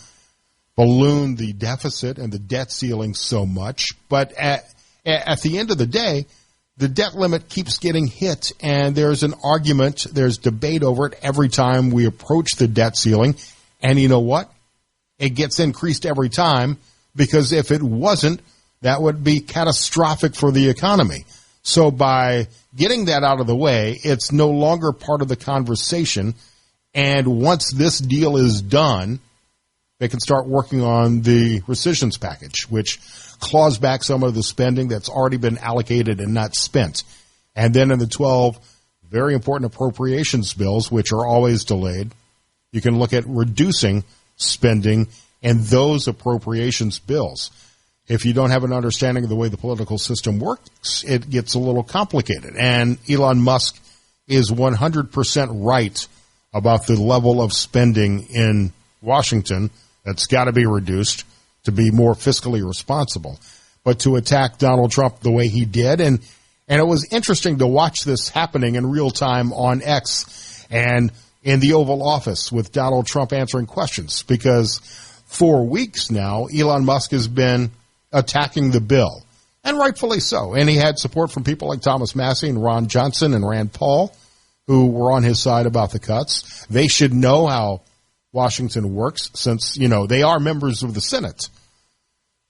balloon the deficit and the debt ceiling so much. But at the end of the day, the debt limit keeps getting hit, and there's an argument, there's debate over it every time we approach the debt ceiling. And you know what? It gets increased every time, because if it wasn't, that would be catastrophic for the economy. So by getting that out of the way, it's no longer part of the conversation. And once this deal is done, they can start working on the rescissions package, which claws back some of the spending that's already been allocated and not spent. And then in the 12 very important appropriations bills, which are always delayed, you can look at reducing spending in those appropriations bills. If you don't have an understanding of the way the political system works, it gets a little complicated. And Elon Musk is 100% right about the level of spending in Washington that's got to be reduced to be more fiscally responsible. But to attack Donald Trump the way he did, and it was interesting to watch this happening in real time on X and in the Oval Office with Donald Trump answering questions, because for weeks now, Elon Musk has been attacking the bill, and rightfully so. And he had support from people like Thomas Massie and Ron Johnson and Rand Paul, who were on his side about the cuts. They should know how Washington works, since, you know, they are members of the Senate.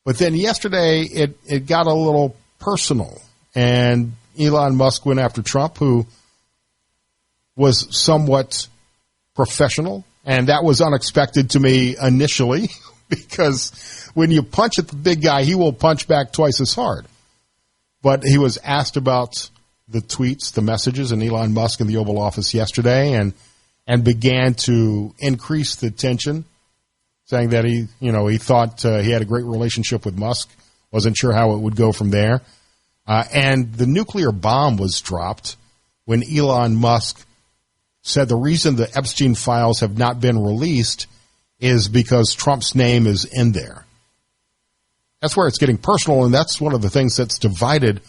But then yesterday, it got a little personal, and Elon Musk went after Trump, who was somewhat professional, and that was unexpected to me initially, because when you punch at the big guy, he will punch back twice as hard. But he was asked about the tweets, the messages, and Elon Musk in the Oval Office yesterday, and began to increase the tension, saying that he thought he had a great relationship with Musk, wasn't sure how it would go from there. And the nuclear bomb was dropped when Elon Musk said the reason the Epstein files have not been released is because Trump's name is in there. That's where it's getting personal, and that's one of the things that's divided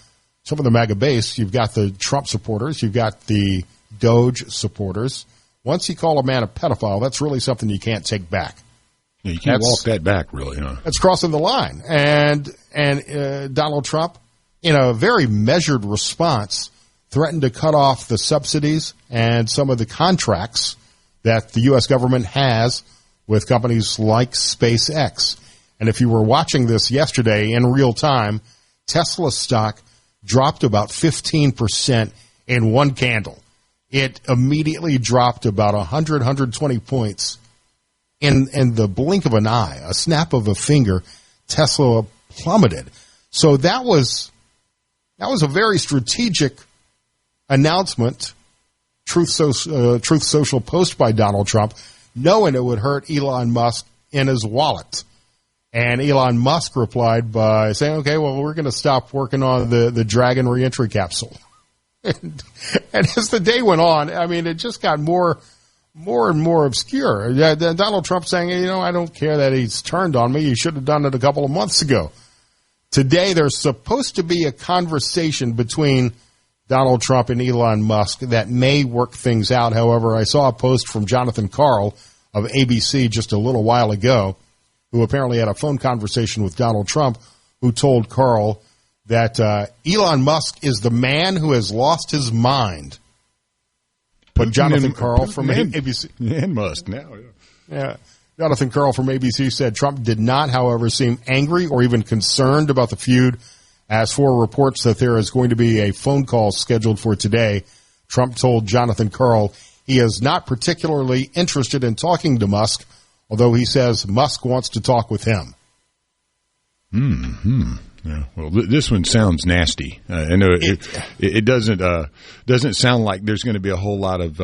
some of the MAGA base. You've got the Trump supporters, you've got the Doge supporters. Once you call a man a pedophile, that's really something you can't take back. Yeah, you can't walk that back, really, huh? That's crossing the line. And Donald Trump, in a very measured response, threatened to cut off the subsidies and some of the contracts that the U.S. government has with companies like SpaceX. And if you were watching this yesterday in real time, Tesla stock dropped about 15% in one candle. It immediately dropped about 120 points in the blink of an eye, a snap of a finger. Tesla plummeted. So that was a very strategic announcement, Truth Social post by Donald Trump, knowing it would hurt Elon Musk in his wallet. And Elon Musk replied by saying, okay, well, we're going to stop working on the Dragon reentry capsule. And as the day went on, I mean, it just got more and more obscure. Donald Trump saying, I don't care that he's turned on me. He should have done it a couple of months ago. Today, there's supposed to be a conversation between Donald Trump and Elon Musk that may work things out. However, I saw a post from Jonathan Karl of ABC just a little while ago, who apparently had a phone conversation with Donald Trump, who told Karl that Elon Musk is the man who has lost his mind. But Jonathan Karl from ABC. And Musk now, yeah. Jonathan Karl from ABC said Trump did not, however, seem angry or even concerned about the feud. As for reports that there is going to be a phone call scheduled for today, Trump told Jonathan Karl he is not particularly interested in talking to Musk, although he says Musk wants to talk with him. Yeah. Well, this one sounds nasty. I know it doesn't sound like there's going to be a whole lot of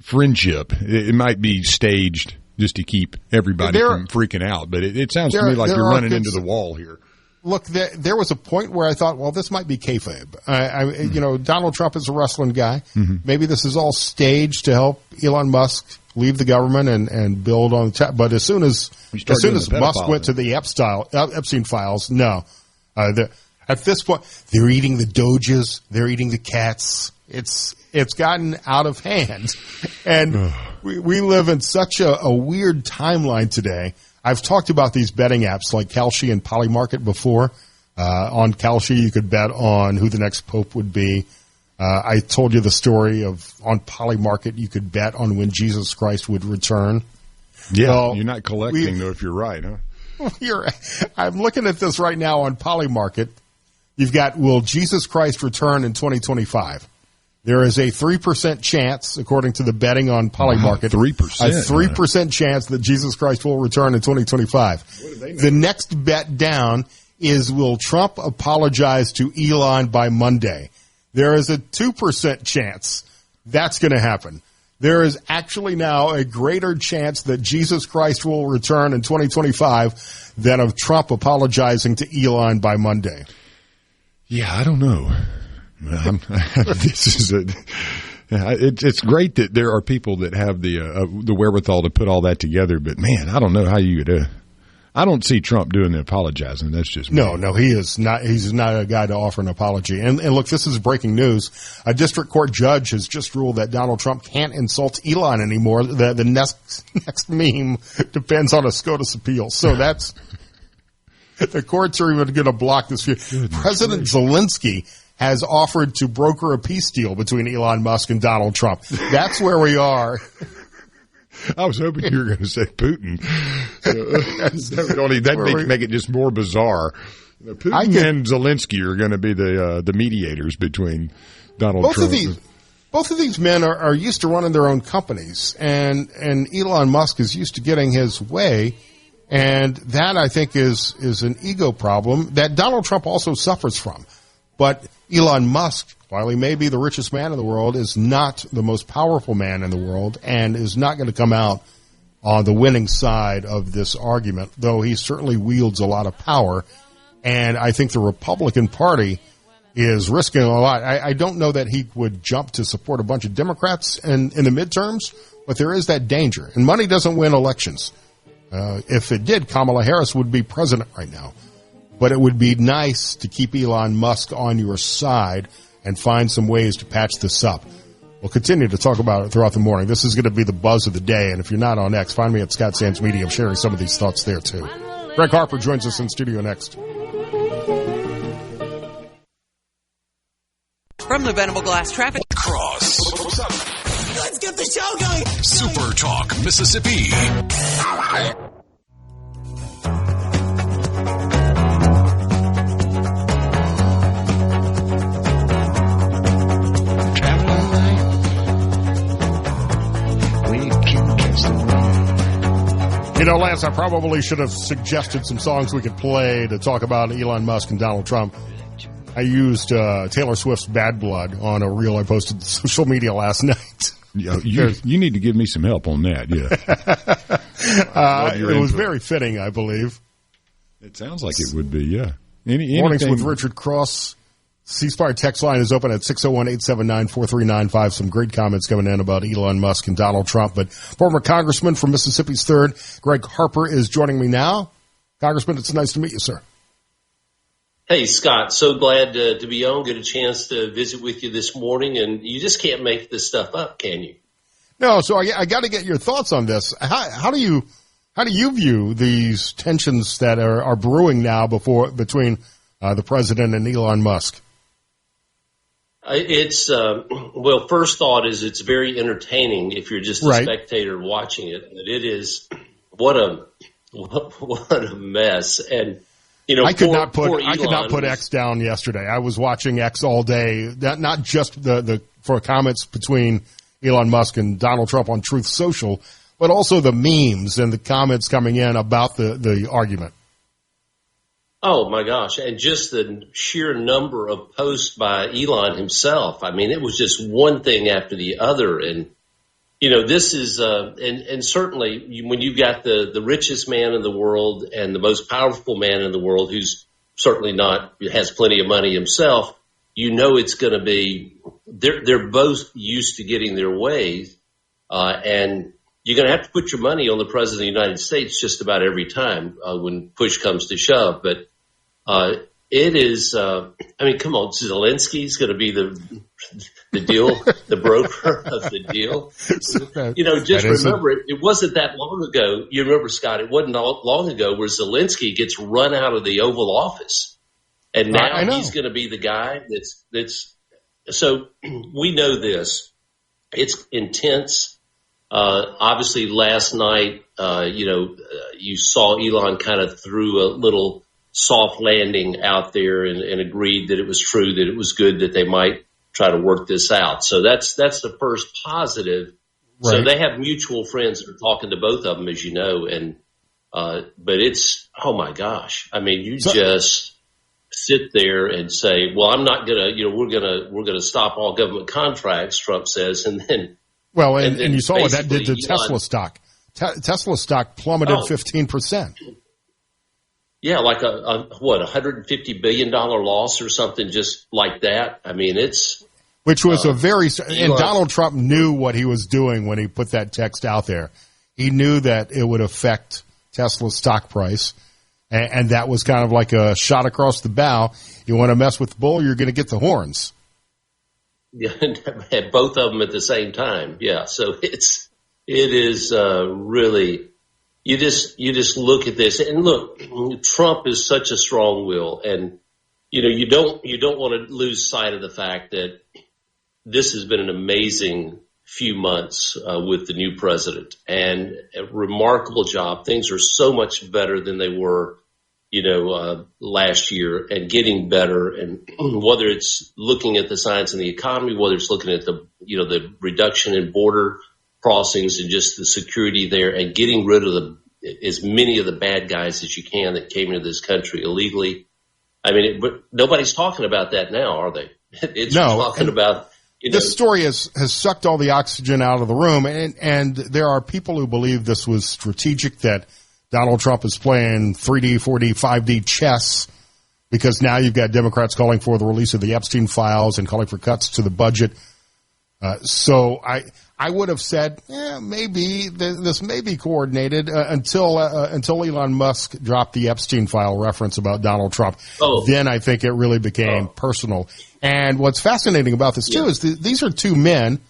friendship. It might be staged just to keep everybody from freaking out, but it sounds to me like you're running into the wall here. Look, there was a point where I thought, well, this might be kayfabe. Donald Trump is a wrestling guy. Mm-hmm. Maybe this is all staged to help Elon Musk leave the government and build on the top. But as soon as Musk went to the Epstein files, no. At this point, they're eating the Doges, they're eating the cats. It's gotten out of hand. And we live in such a weird timeline today. I've talked about these betting apps like Kalshi and Polymarket before. On Kalshi, you could bet on who the next pope would be. I told you the story of on Polymarket, you could bet on when Jesus Christ would return. Yeah, well, you're not collecting, though, if you're right, huh? I'm looking at this right now on Polymarket. You've got, will Jesus Christ return in 2025? There is a 3% chance, according to the betting on Polymarket, 3%, a 3% chance that Jesus Christ will return in 2025. The next bet down is, will Trump apologize to Elon by Monday? There is a 2% chance that's going to happen. There is actually now a greater chance that Jesus Christ will return in 2025 than of Trump apologizing to Elon by Monday. Yeah, I don't know. It's great that there are people that have the wherewithal to put all that together, but man, I don't know how you would. I don't see Trump doing the apologizing. That's just me. No, he is not. He's not a guy to offer an apology. And look, this is breaking news. A district court judge has just ruled that Donald Trump can't insult Elon anymore. The next meme depends on a SCOTUS appeal. So that's the courts are even going to block this. President Zelensky has offered to broker a peace deal between Elon Musk and Donald Trump. That's where we are. I was hoping you were going to say Putin. That make it just more bizarre. Putin and Zelensky are going to be the mediators between Donald Trump. Both of these men are used to running their own companies, and Elon Musk is used to getting his way, and that, I think, is an ego problem that Donald Trump also suffers from. But Elon Musk, while he may be the richest man in the world, is not the most powerful man in the world and is not going to come out on the winning side of this argument, though he certainly wields a lot of power. And I think the Republican Party is risking a lot. I don't know that he would jump to support a bunch of Democrats in the midterms, but there is that danger. And money doesn't win elections. If it did, Kamala Harris would be president right now. But it would be nice to keep Elon Musk on your side and find some ways to patch this up. We'll continue to talk about it throughout the morning. This is going to be the buzz of the day, and if you're not on X, find me at Scott Sands Media. I'm sharing some of these thoughts there, too. Gregg Harper joins us in studio next. From the Venable Glass Traffic Cross. Let's get the show going. Super Talk, Mississippi. You know, Lance, I probably should have suggested some songs we could play to talk about Elon Musk and Donald Trump. I used Taylor Swift's Bad Blood on a reel I posted to social media last night. You need to give me some help on that, yeah. It was very fitting, I believe. It sounds like it would be, yeah. Mornings with Richard Cross. C-Spire text line is open at 601-879-4395. Some great comments coming in about Elon Musk and Donald Trump. But former Congressman from Mississippi's 3rd, Gregg Harper, is joining me now. Congressman, it's nice to meet you, sir. Hey, Scott, so glad to be on, get a chance to visit with you this morning. And you just can't make this stuff up, can you? No, so I got to get your thoughts on this. How do you view these tensions that are brewing now between the president and Elon Musk? It's well, first thought is it's very entertaining if you're just a spectator watching it. But it is what a mess. And you know, I could not put X down yesterday. I was watching X all day. Not just for comments between Elon Musk and Donald Trump on Truth Social, but also the memes and the comments coming in about the argument. Oh, my gosh. And just the sheer number of posts by Elon himself. I mean, it was just one thing after the other. And, you know, this is and certainly when you've got the richest man in the world and the most powerful man in the world, who's certainly has plenty of money himself, you know it's going to be they're both used to getting their way. And you're going to have to put your money on the president of the United States just about every time when push comes to shove. But it is, I mean, come on, Zelensky's going to be the deal, the broker of the deal. Just remember, it wasn't that long ago. You remember, Scott, it wasn't long ago where Zelensky gets run out of the Oval Office. And now he's going to be the guy that's so we know this. It's intense. Obviously, last night, you saw Elon kind of threw a little soft landing out there and agreed that it was true, that it was good, that they might try to work this out. So that's the first positive. Right. So they have mutual friends that are talking to both of them, as you know. And but it's, oh my gosh, I mean, just sit there and say, well, I'm not gonna, we're gonna stop all government contracts, Trump says, and then. Well, and you saw what that did to Tesla stock. Tesla stock plummeted 15%. Yeah, like a $150 billion loss or something just like that. I mean, it's which was a very and Donald Trump knew what he was doing when he put that text out there. He knew that it would affect Tesla's stock price, and that was kind of like a shot across the bow. You want to mess with the bull, you're going to get the horns. Yeah, both of them at the same time. Yeah, so it is really, you just look at this and look. Trump is such a strong will, and you don't want to lose sight of the fact that this has been an amazing few months with the new president, and a remarkable job. Things are so much better than they were last year, and getting better. And whether it's looking at the science in the economy, whether it's looking at the reduction in border crossings and just the security there, and getting rid of as many of the bad guys as you can that came into this country illegally. I mean, but nobody's talking about that now, are they? It's talking about. This story has sucked all the oxygen out of the room, and there are people who believe this was strategic, that Donald Trump is playing 3D, 4D, 5D chess, because now you've got Democrats calling for the release of the Epstein files and calling for cuts to the budget. So I would have said, maybe this may be coordinated until Elon Musk dropped the Epstein file reference about Donald Trump. Then I think it really became personal. And what's fascinating about this too is these are two men,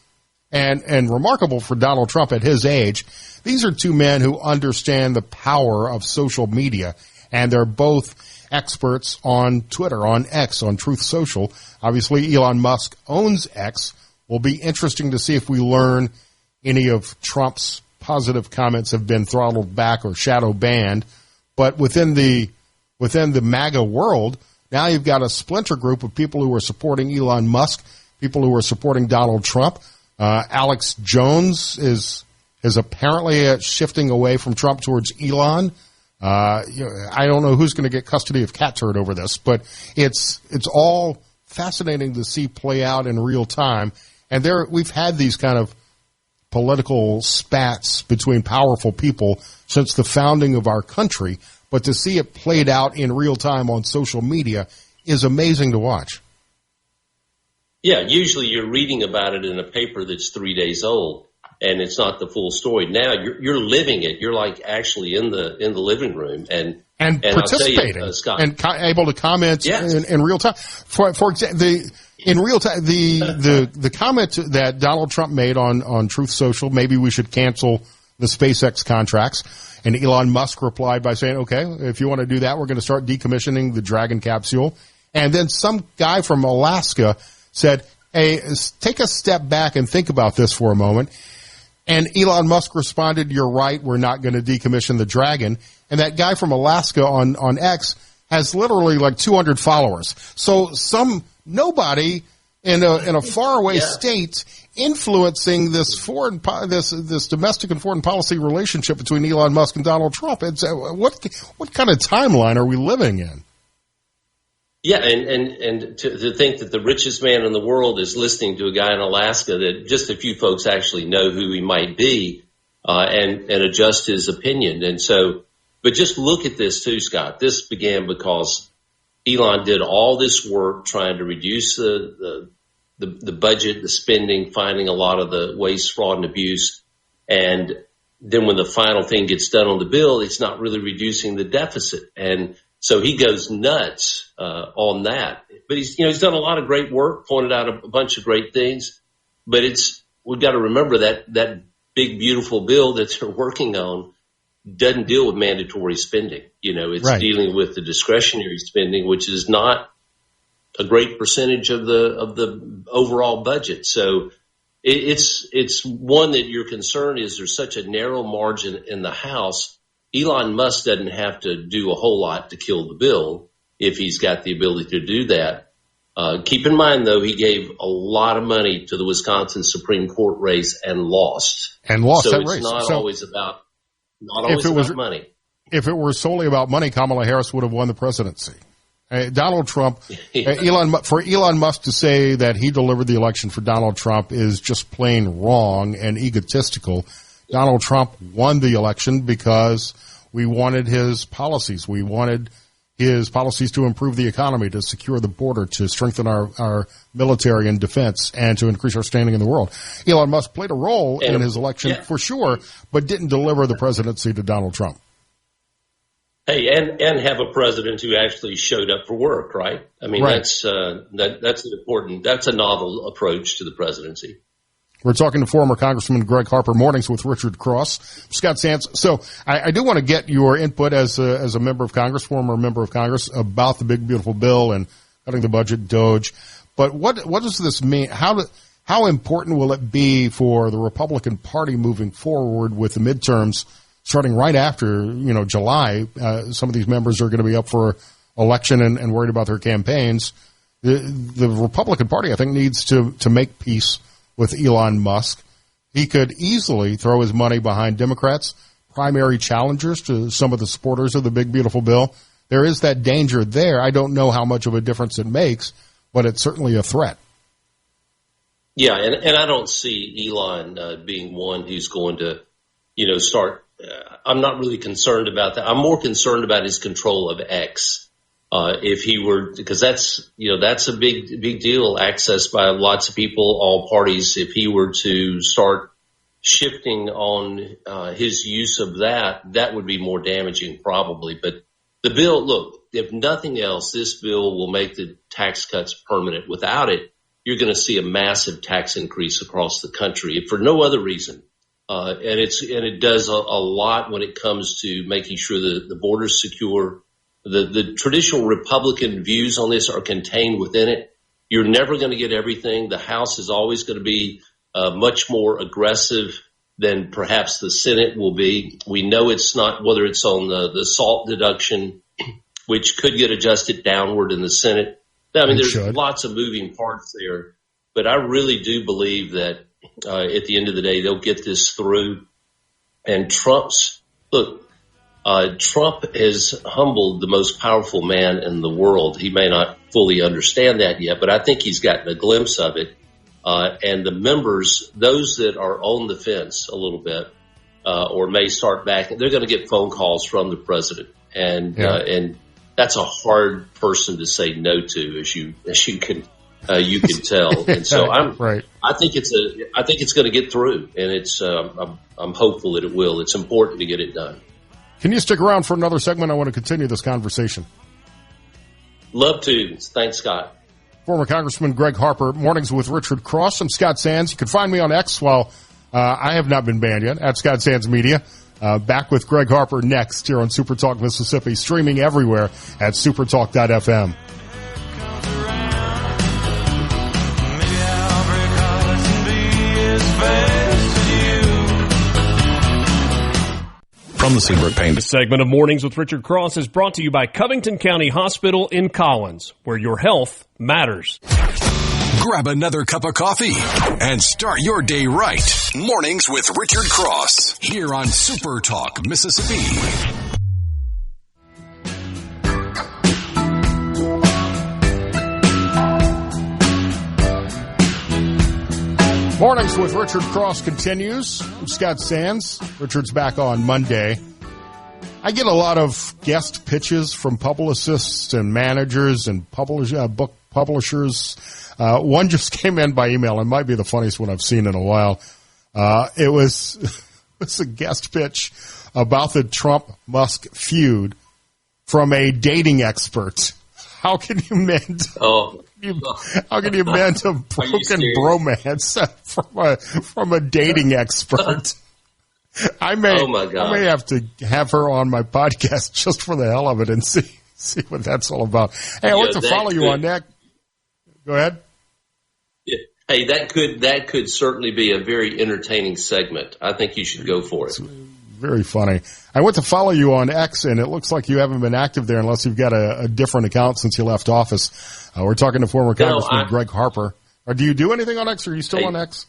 and remarkable for Donald Trump at his age. These are two men who understand the power of social media, and they're both experts on Twitter, on X, on Truth Social. Obviously, Elon Musk owns X. Will be interesting to see if we learn any of Trump's positive comments have been throttled back or shadow banned. But within the MAGA world, now you've got a splinter group of people who are supporting Elon Musk, people who are supporting Donald Trump. Alex Jones is apparently shifting away from Trump towards Elon. I don't know who's going to get custody of Cat Turd over this, but it's all fascinating to see play out in real time. And we've had these kind of political spats between powerful people since the founding of our country, but to see it played out in real time on social media is amazing to watch. Yeah, usually you're reading about it in a paper that's 3 days old, and it's not the full story. Now you're living it. You're like actually in the living room and participating, you, Scott, and able to comment in real time. For example, in real time, the comment that Donald Trump made on Truth Social, maybe we should cancel the SpaceX contracts, and Elon Musk replied by saying, okay, if you want to do that, we're going to start decommissioning the Dragon capsule. And then some guy from Alaska said, hey, take a step back and think about this for a moment. And Elon Musk responded, you're right, we're not going to decommission the Dragon. And that guy from Alaska on X has literally like 200 followers. So nobody in a faraway state influencing this this domestic and foreign policy relationship between Elon Musk and Donald Trump. It's what kind of timeline are we living in? Yeah, and to think that the richest man in the world is listening to a guy in Alaska that just a few folks actually know who he might be, and adjust his opinion. And so, but just look at this too, Scott. This began because Elon did all this work trying to reduce the budget, the spending, finding a lot of the waste, fraud, and abuse. And then when the final thing gets done on the bill, it's not really reducing the deficit. And so he goes nuts on that. But he's done a lot of great work, pointed out a bunch of great things. But we've got to remember that big, beautiful bill that they're working on doesn't deal with mandatory spending. It's right. Dealing with the discretionary spending, which is not a great percentage of the overall budget. So it's one that your concern is there's such a narrow margin in the House. Elon Musk doesn't have to do a whole lot to kill the bill if he's got the ability to do that. Keep in mind, though, he gave a lot of money to the Wisconsin Supreme Court race and lost. So that race. It's not so always about money. If it were solely about money, Kamala Harris would have won the presidency. Donald Trump, for Elon Musk to say that he delivered the election for Donald Trump is just plain wrong and egotistical. Donald Trump won the election because we wanted his policies. We wanted his policies to improve the economy, to secure the border, to strengthen our military and defense, and to increase our standing in the world. Elon Musk played a role in his election for sure, but didn't deliver the presidency to Donald Trump. Hey, and have a president who actually showed up for work, right? I mean, right. that's a novel approach to the presidency. We're talking to former Congressman Gregg Harper, Mornings with Richard Cross. Scott Sands. So I do want to get your input as a member of Congress, former member of Congress, about the big, beautiful bill and cutting the budget, DOGE. But what does this mean? How important will it be for the Republican Party moving forward with the midterms starting right after, July? Some of these members are going to be up for election and worried about their campaigns. The Republican Party, I think, needs to make peace with Elon Musk. He could easily throw his money behind Democrats, primary challengers to some of the supporters of the big, beautiful bill. There is that danger there. I don't know how much of a difference it makes, but it's certainly a threat. Yeah, and I don't see Elon being one who's going to, start. I'm not really concerned about that. I'm more concerned about his control of X. If he were, because that's a big deal, accessed by lots of people, all parties. If he were to start shifting on his use of that would be more damaging probably. But the bill, look, if nothing else, this bill will make the tax cuts permanent. Without it, you're going to see a massive tax increase across the country, if for no other reason. And it does a lot when it comes to making sure that the border's secure. The traditional Republican views on this are contained within it. You're never going to get everything. The House is always going to be much more aggressive than perhaps the Senate will be. We know it's not, whether it's on the SALT deduction, which could get adjusted downward in the Senate. I mean, there's lots of moving parts there. But I really do believe that at the end of the day, they'll get this through. And Trump has humbled the most powerful man in the world. He may not fully understand that yet, but I think he's gotten a glimpse of it. And the members, those that are on the fence a little bit, or may start back, they're going to get phone calls from the president. And that's a hard person to say no to, as you can tell. And so I think it's going to get through, and I'm hopeful that it will. It's important to get it done. Can you stick around for another segment? I want to continue this conversation. Love to. Thanks, Scott. Former Congressman Gregg Harper, Mornings with Richard Cross. I'm Scott Sands. You can find me on X while I have not been banned yet, at Scott Sands Media. Back with Gregg Harper next here on SuperTalk Mississippi, streaming everywhere at supertalk.fm. From the Seabrook Paint. This segment of Mornings with Richard Cross is brought to you by Covington County Hospital in Collins, where your health matters. Grab another cup of coffee and start your day right. Mornings with Richard Cross here on Super Talk, Mississippi. Mornings with Richard Cross continues. I'm Scott Sands. Richard's back on Monday. I get a lot of guest pitches from publicists and managers and book publishers. One just came in by email. It might be the funniest one I've seen in a while. It was was a guest pitch about the Trump-Musk feud from a dating expert. How can you mend? How can you mend a broken bromance from a dating expert? I may have to have her on my podcast just for the hell of it and see what that's all about. Hey, I want to follow you on that. Go ahead. Yeah. Hey, that could certainly be a very entertaining segment. I think you should go for it. Very funny. I went to follow you on X, and it looks like you haven't been active there unless you've got a different account since you left office. We're talking to former Congressman Gregg Harper. Do you do anything on X, or are you still on X?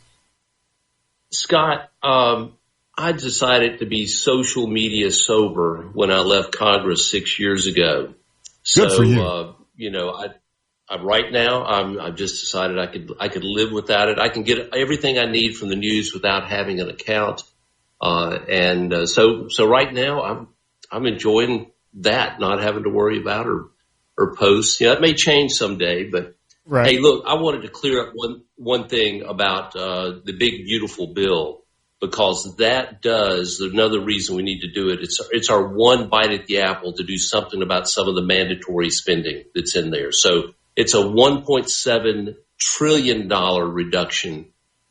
Scott, I decided to be social media sober when I left Congress 6 years ago. Good for you. Right now, I've just decided I could live without it. I can get everything I need from the news without having an account. So right now I'm enjoying that, not having to worry about or post. It may change someday, but right. Hey, look, I wanted to clear up one thing about, the big, beautiful bill, because another reason we need to do it. It's our one bite at the apple to do something about some of the mandatory spending that's in there. So it's a $1.7 trillion reduction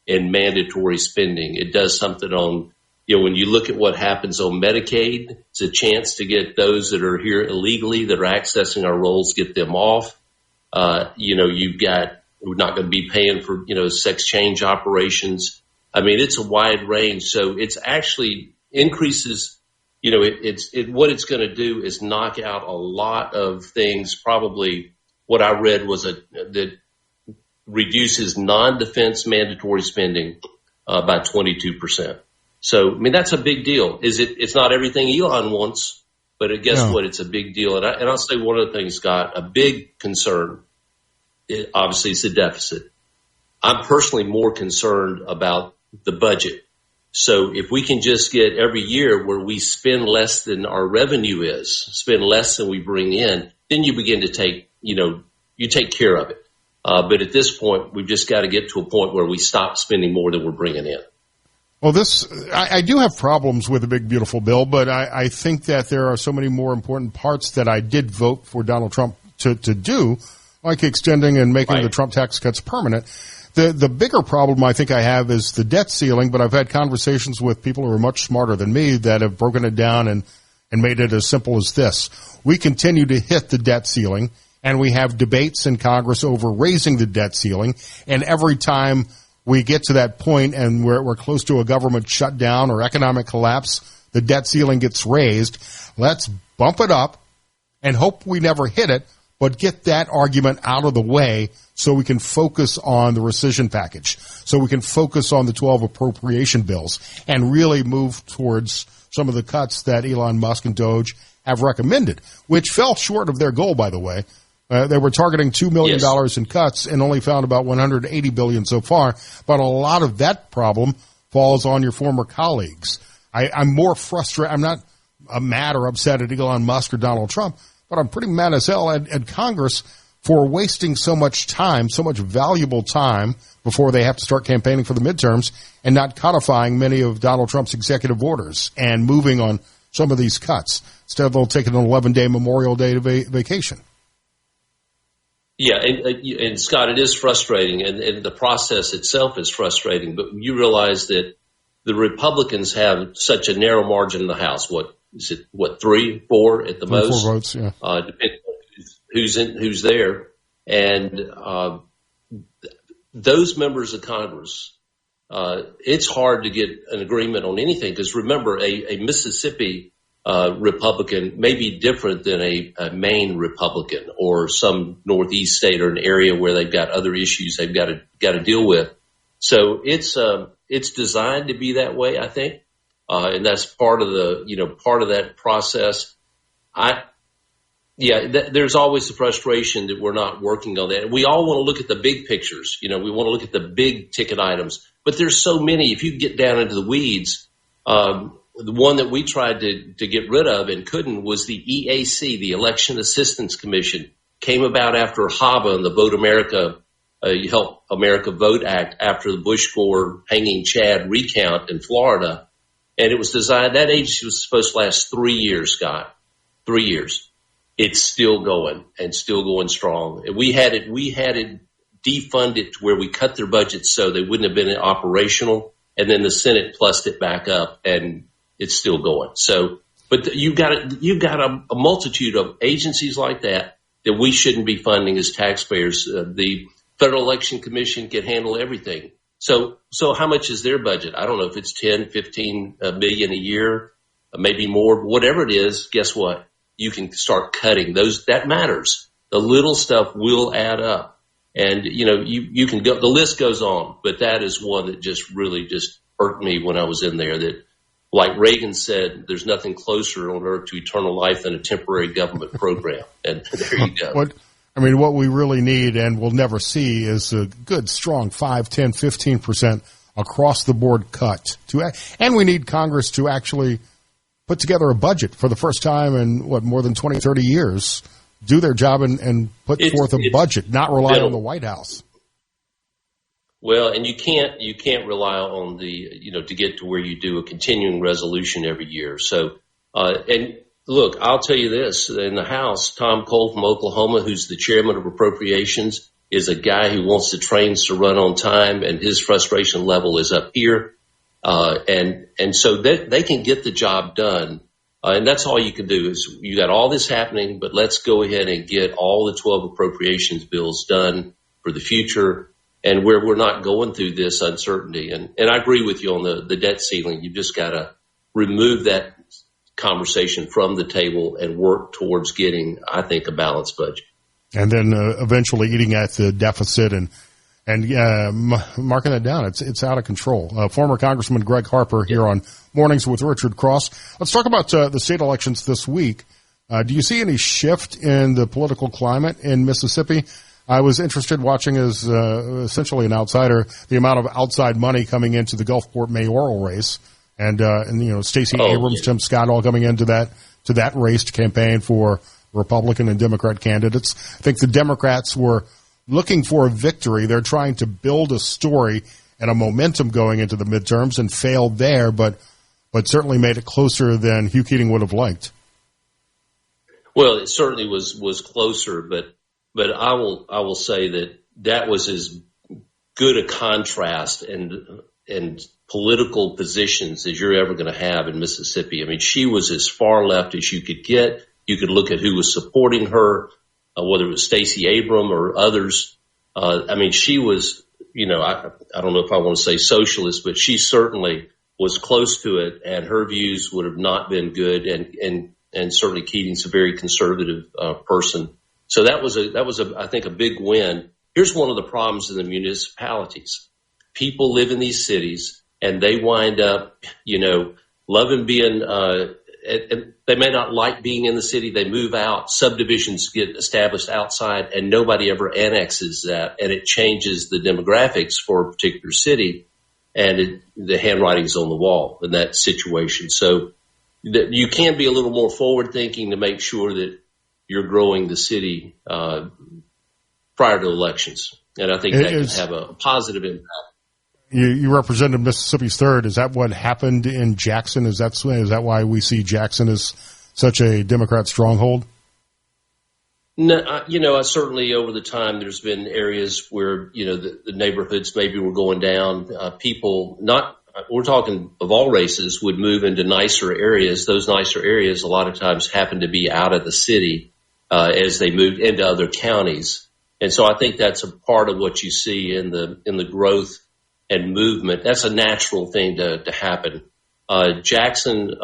in mandatory spending. It does something on, when you look at what happens on Medicaid, it's a chance to get those that are here illegally, that are accessing our rolls, get them off. We're not going to be paying for, sex change operations. I mean, it's a wide range. So it's actually increases, what it's going to do is knock out a lot of things. Probably what I read was that reduces non-defense mandatory spending by 22%. So, I mean, that's a big deal. It's not everything Elon wants, but guess what? It's a big deal. And I'll say one of the things, Scott, a big concern, obviously, is the deficit. I'm personally more concerned about the budget. So if we can just get every year where we spend less than our revenue is, spend less than we bring in, then you begin to take, you take care of it. But at this point, we've just got to get to a point where we stop spending more than we're bringing in. Well, I do have problems with the big, beautiful bill, but I think that there are so many more important parts that I did vote for Donald Trump to do, like extending and making the Trump tax cuts permanent. The bigger problem I think I have is the debt ceiling, but I've had conversations with people who are much smarter than me that have broken it down and made it as simple as this. We continue to hit the debt ceiling, and we have debates in Congress over raising the debt ceiling, and every time we get to that point and we're close to a government shutdown or economic collapse, the debt ceiling gets raised. Let's bump it up and hope we never hit it, but get that argument out of the way so we can focus on the rescission package, so we can focus on the 12 appropriation bills and really move towards some of the cuts that Elon Musk and Doge have recommended, which fell short of their goal, by the way. They were targeting $2 million in cuts and only found about $180 billion so far. But a lot of that problem falls on your former colleagues. I'm more frustrated. I'm not mad or upset at Elon Musk or Donald Trump, but I'm pretty mad as hell at Congress for wasting so much time, so much valuable time before they have to start campaigning for the midterms and not codifying many of Donald Trump's executive orders and moving on some of these cuts. Instead, they'll take an 11-day Memorial Day vacation. Yeah, and Scott, it is frustrating, and the process itself is frustrating, but you realize that the Republicans have such a narrow margin in the House. What is it, 3, 4 at the most? 4 votes, yeah. Depending on who's there. And those members of Congress, it's hard to get an agreement on anything, because remember, a Mississippi Republican may be different than a Maine Republican or some Northeast state or an area where they've got other issues they've got to deal with. So it's designed to be that way, I think, and that's part of that process. There's always the frustration that we're not working on that. We all want to look at the big pictures. We want to look at the big ticket items, but there's so many. If you get down into the weeds, the one that we tried to get rid of and couldn't was the EAC, the Election Assistance Commission. Came about after HAVA and the Vote America, Help America Vote Act after the Bush Gore hanging Chad recount in Florida. And it was designed, that agency was supposed to last 3 years, Scott. 3 years. It's still going and still going strong. We had it defunded to where we cut their budget so they wouldn't have been operational. And then the Senate plussed it back up and it's still going. So, but you've got a multitude of agencies like that we shouldn't be funding as taxpayers. The Federal Election Commission can handle everything. So how much is their budget? I don't know if it's 10, 15 million a year, maybe more, whatever it is. Guess what? You can start cutting those. That matters. The little stuff will add up. And, you can go, the list goes on, but that is one that just really just hurt me when I was in there, that like Reagan said, there's nothing closer on earth to eternal life than a temporary government program. And there you go. What we really need and will never see is a good, strong 5, 10, 15% across the board cut. And we need Congress to actually put together a budget for the first time in more than 20, 30 years, do their job and put forth a budget, not rely on the White House. Well, and you can't rely on to get to where you do a continuing resolution every year. So, and look, I'll tell you this, in the House, Tom Cole from Oklahoma, who's the chairman of appropriations, is a guy who wants the trains to run on time, and his frustration level is up here. And so they can get the job done. And that's all you can do is you got all this happening, but let's go ahead and get all the 12 appropriations bills done for the future, and where we're not going through this uncertainty. And I agree with you on the debt ceiling. You've just got to remove that conversation from the table and work towards getting, I think, a balanced budget. And then eventually eating at the deficit and marking that down. It's out of control. Former Congressman Gregg Harper here on Mornings with Richard Cross. Let's talk about the state elections this week. Do you see any shift in the political climate in Mississippi? I was interested watching as essentially an outsider the amount of outside money coming into the Gulfport mayoral race, and Stacey Abrams, Tim Scott all coming into that race to campaign for Republican and Democrat candidates. I think the Democrats were looking for a victory. They're trying to build a story and a momentum going into the midterms and failed there, but certainly made it closer than Hugh Keating would have liked. Well, it certainly was closer, but I will say that was as good a contrast and political positions as you're ever going to have in Mississippi. I mean, she was as far left as you could get. You could look at who was supporting her, whether it was Stacey Abrams or others. I mean, she was, I don't know if I want to say socialist, but she certainly was close to it, and her views would have not been good. And certainly Keating's a very conservative person. So that was I think, a big win. Here's one of the problems in the municipalities. People live in these cities and they wind up, loving being, and they may not like being in the city. They move out, subdivisions get established outside, and nobody ever annexes that. And it changes the demographics for a particular city, and the handwriting's on the wall in that situation. So that you can be a little more forward thinking to make sure that you're growing the city prior to elections. And I think that can have a positive impact. You represented Mississippi's 3rd. Is that what happened in Jackson? Is that why we see Jackson as such a Democrat stronghold? No, certainly over the time there's been areas where, the neighborhoods maybe were going down. We're talking of all races, would move into nicer areas. Those nicer areas a lot of times happen to be out of the city as they moved into other counties. And so I think that's a part of what you see in the growth and movement. That's a natural thing to happen. Jackson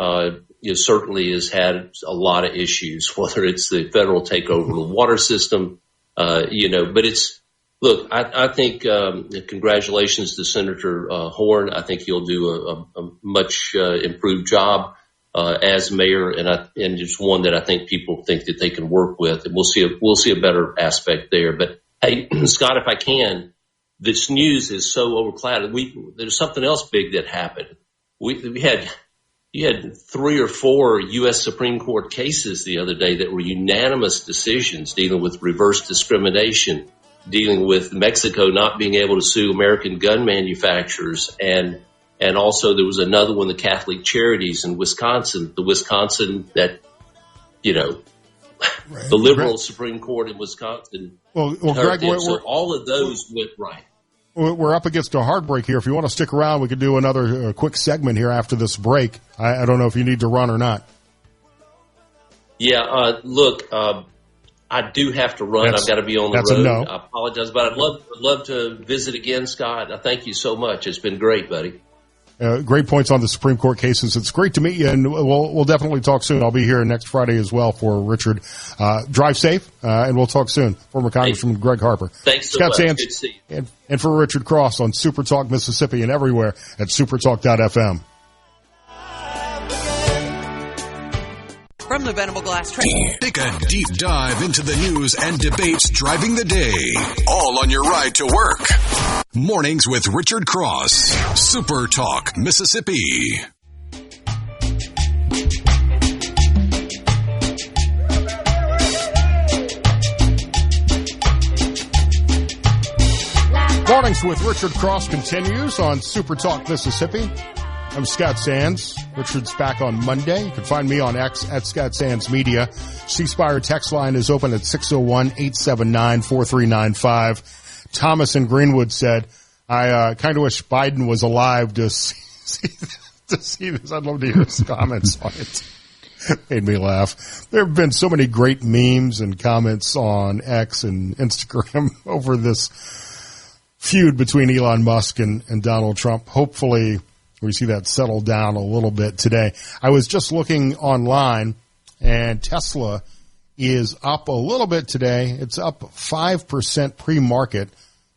certainly has had a lot of issues, whether it's the federal takeover of the water system, but look, I think congratulations to Senator Horn. I think he'll do a much improved job as mayor, and it's one that I think people think that they can work with, and we'll see a better aspect there. But hey, Scott, if I can, this news is so overclouded. There's something else big that happened. You had 3 or 4 U.S. Supreme Court cases the other day that were unanimous decisions dealing with reverse discrimination, dealing with Mexico not being able to sue American gun manufacturers, and And also there was another one, the Catholic Charities in Wisconsin, that, the liberal Supreme Court in Wisconsin. Well, Greg, so all of those went right. We're up against a hard break here. If you want to stick around, we could do another quick segment here after this break. I don't know if you need to run or not. Yeah, look, I do have to run. I've got to be on the road. No. I apologize, but I'd love to visit again, Scott. Thank you so much. It's been great, buddy. Great points on the Supreme Court cases. It's great to meet you, and we'll definitely talk soon. I'll be here next Friday as well for Richard. Drive safe, and we'll talk soon. Former Congressman Gregg Harper. Thanks so Scott much. Sands, good to see you. And for Richard Cross on SuperTalk Mississippi and everywhere at supertalk.fm. From the Venable Glass Trade. Take a deep dive into the news and debates driving the day. All on your ride to work. Mornings with Richard Cross. Super Talk, Mississippi. Mornings with Richard Cross continues on Super Talk, Mississippi. I'm Scott Sands. Richard's back on Monday. You can find me on X at Scott Sands Media. C-Spire text line is open at 601-879-4395. Thomas in Greenwood said, I kind of wish Biden was alive to see this. I'd love to hear his comments on it. Made me laugh. There have been so many great memes and comments on X and Instagram over this feud between Elon Musk and Donald Trump. Hopefully we see that settle down a little bit today. I was just looking online, and Tesla is up a little bit today. It's up 5% pre-market,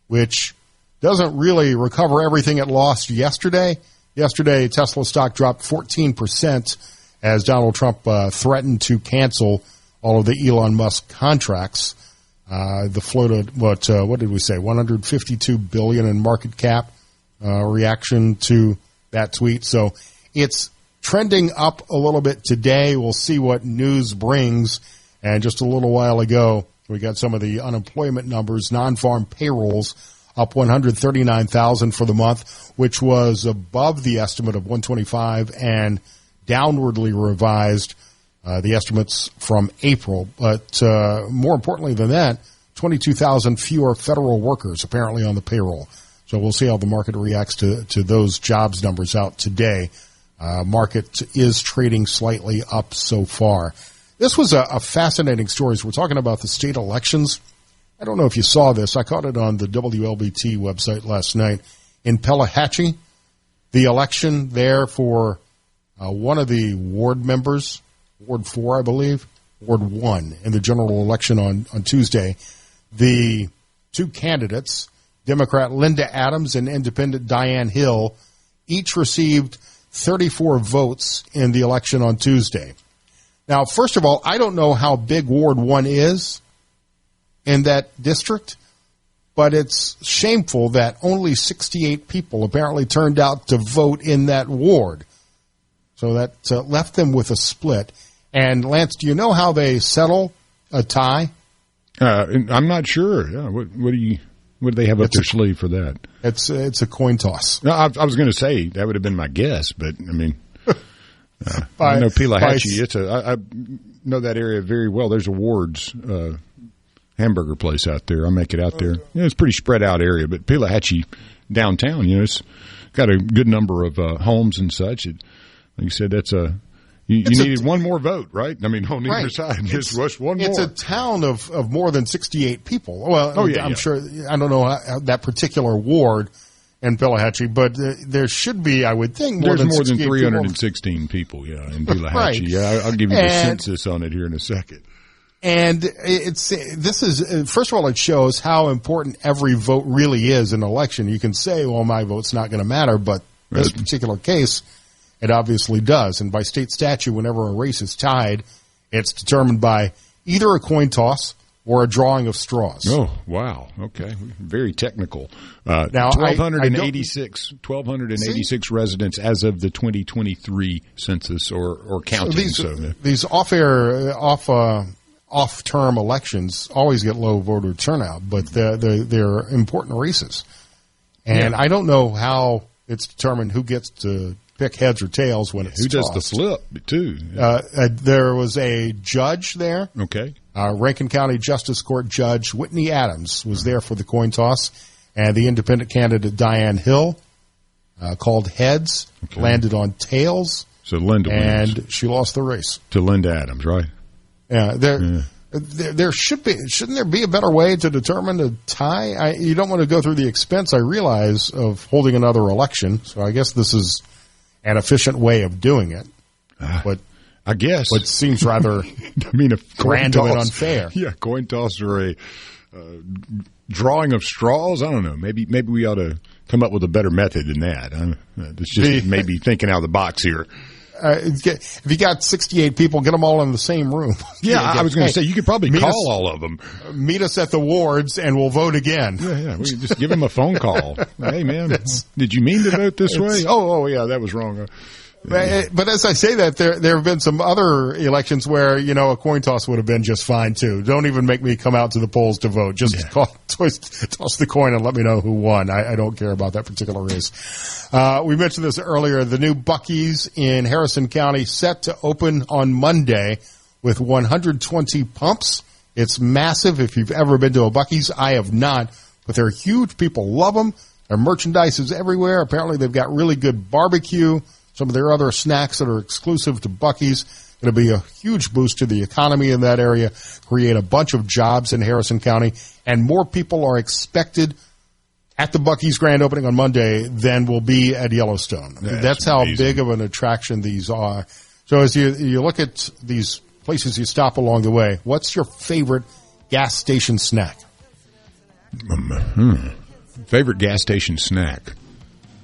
which doesn't really recover everything it lost yesterday. Yesterday, Tesla stock dropped 14% as Donald Trump threatened to cancel all of the Elon Musk contracts. The floated, what did we say, $152 billion in market cap reaction to that tweet. So it's trending up a little bit today. We'll see what news brings. And just a little while ago, we got some of the unemployment numbers, non-farm payrolls up 139,000 for the month, which was above the estimate of 125 and downwardly revised the estimates from April. But more importantly than that, 22,000 fewer federal workers apparently on the payroll. So we'll see how the market reacts to those jobs numbers out today. Market is trading slightly up so far. This was a fascinating story. So we're talking about the state elections. I don't know if you saw this. I caught it on the WLBT website last night. In Pelahatchie, the election there for one of the ward members, Ward 4, I believe, Ward 1, in the general election on Tuesday, the two candidates, Democrat Linda Adams and Independent Diane Hill, each received 34 votes in the election on Tuesday. Now, first of all, I don't know how big Ward 1 is in that district, but it's shameful that only 68 people apparently turned out to vote in that ward. So that left them with a split. And, Lance, do you know how they settle a tie? I'm not sure. Yeah. What do they have up their sleeve for that? It's a coin toss. No, I was going to say that would have been my guess, but I mean, I know Pelahatchie. I know that area very well. There's a Ward's hamburger place out there. I'll make it out there. Yeah, it's a pretty spread out area, but Pelahatchie downtown, it's got a good number of homes and such. Like you said, that's you needed one more vote, right? I mean, on either side, just one more. It's a town of more than 68 people. Well, I'm sure. I don't know how that particular ward in Pelahatchie, but there should be, I would think, more than 316 people. Yeah, in Pelahatchie. Right. Yeah, I'll give you the census on it here in a second. And first of all, it shows how important every vote really is in an election. You can say, well, my vote's not going to matter, but in this particular case, it obviously does. And by state statute, whenever a race is tied, it's determined by either a coin toss or a drawing of straws. Oh, wow. Okay. Very technical. Now, 1,286 residents as of the 2023 census or counting. These off-term elections always get low voter turnout, but they're important races. And I don't know how it's determined who gets to pick heads or tails when it's Who does tossed. the flip, too? There was a judge there. Okay. Rankin County Justice Court Judge Whitney Adams was there for the coin toss, and the independent candidate Diane Hill called heads, landed on tails, so Linda wins. And she lost the race. To Linda Adams, right? Yeah, there shouldn't there be a better way to determine a tie? You don't want to go through the expense, I realize, of holding another election, so I guess this is an efficient way of doing it. But I guess. But it seems rather random and unfair. Yeah, coin toss or a drawing of straws. I don't know. Maybe we ought to come up with a better method than that. It's just maybe thinking out of the box here. If you got 68 people, get them all in the same room. Yeah, I was going to say, you could probably call all of them. Meet us at the wards, and we'll vote again. Yeah, we can just give them a phone call. Hey, man, did you mean to vote this way? Oh, yeah, that was wrong. But as I say that, there have been some other elections where, a coin toss would have been just fine, too. Don't even make me come out to the polls to vote. Just toss the coin and let me know who won. I don't care about that particular race. We mentioned this earlier. The new Buc-ee's in Harrison County set to open on Monday with 120 pumps. It's massive. If you've ever been to a Buc-ee's, I have not, but they're huge. People love them. Their merchandise is everywhere. Apparently, they've got really good barbecue. Some of their other snacks that are exclusive to Buc-ee's. It'll be a huge boost to the economy in that area, create a bunch of jobs in Harrison County, and more people are expected at the Buc-ee's grand opening on Monday than will be at Yellowstone. That's how big of an attraction these are. So as you look at these places you stop along the way, what's your favorite gas station snack? Favorite gas station snack?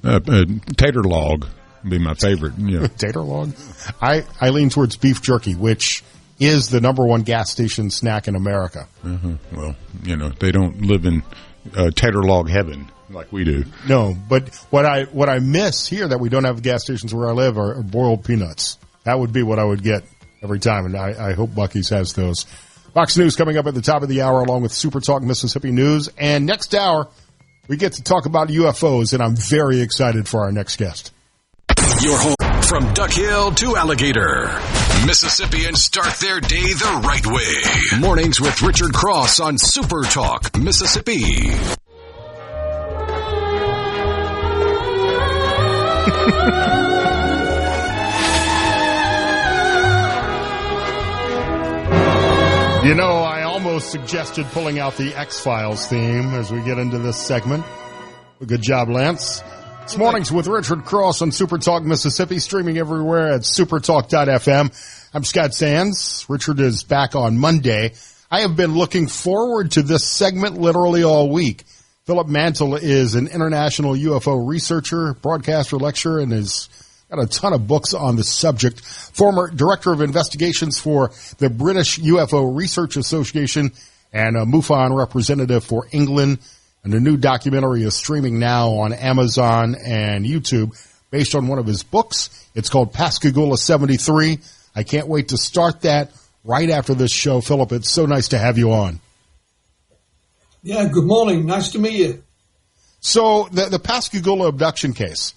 Tater log. Be my favorite. Yeah. Tater log? I lean towards beef jerky, which is the number one gas station snack in America. Mm-hmm. Well, they don't live in tater log heaven like we do. No, but what I miss here that we don't have gas stations where I live are boiled peanuts. That would be what I would get every time, and I hope Buc-ee's has those. Fox News coming up at the top of the hour, along with SuperTalk Mississippi News. And next hour, we get to talk about UFOs, and I'm very excited for our next guest. Your home from Duck Hill to Alligator. Mississippians start their day the right way. Mornings with Richard Cross on Super Talk, Mississippi. I almost suggested pulling out the X-Files theme as we get into this segment. Good job, Lance. It's Mornings with Richard Cross on Super Talk Mississippi, streaming everywhere at supertalk.fm. I'm Scott Sands. Richard is back on Monday. I have been looking forward to this segment literally all week. Philip Mantle is an international UFO researcher, broadcaster, lecturer, and has got a ton of books on the subject. Former director of investigations for the British UFO Research Association and a MUFON representative for England. And a new documentary is streaming now on Amazon and YouTube based on one of his books. It's called Pascagoula 73. I can't wait to start that right after this show. Philip, it's so nice to have you on. Yeah, good morning. Nice to meet you. So the Pascagoula abduction case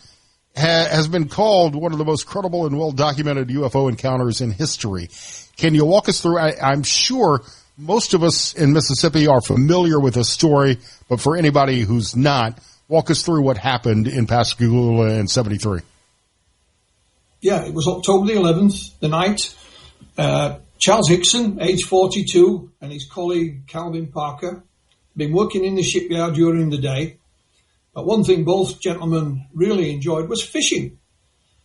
has been called one of the most credible and well-documented UFO encounters in history. Can you walk us through? I'm sure most of us in Mississippi are familiar with the story, but for anybody who's not, walk us through what happened in Pascagoula in 73. Yeah, it was October the 11th, the night. Charles Hickson, age 42, and his colleague Calvin Parker had been working in the shipyard during the day. But one thing both gentlemen really enjoyed was fishing.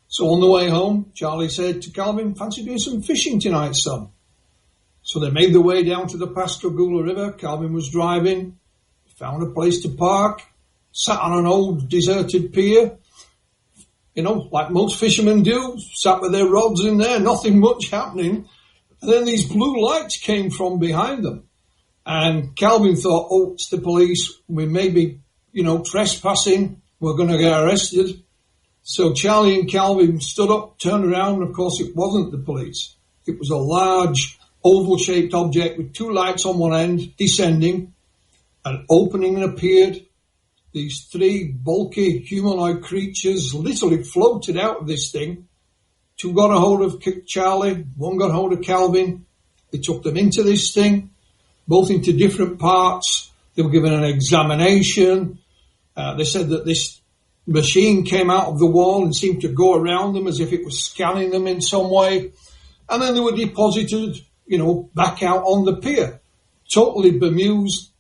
So on the way home, Charlie said to Calvin, "Fancy doing some fishing tonight, son?" So they made their way down to the Pascagoula River. Calvin was driving, found a place to park, sat on an old deserted pier, like most fishermen do, sat with their rods in there, nothing much happening. And then these blue lights came from behind them. And Calvin thought, it's the police. We may be, trespassing. We're going to get arrested. So Charlie and Calvin stood up, turned around, and of course it wasn't the police. It was a large oval-shaped object with two lights on one end, descending. An opening appeared. these three bulky humanoid creatures literally floated out of this thing. Two got a hold of Charlie, one got a hold of Calvin. They took them into this thing, both into different parts. They were given an examination. They said that this machine came out of the wall and seemed to go around them as if it was scanning them in some way. And then they were deposited, back out on the pier, totally bemused,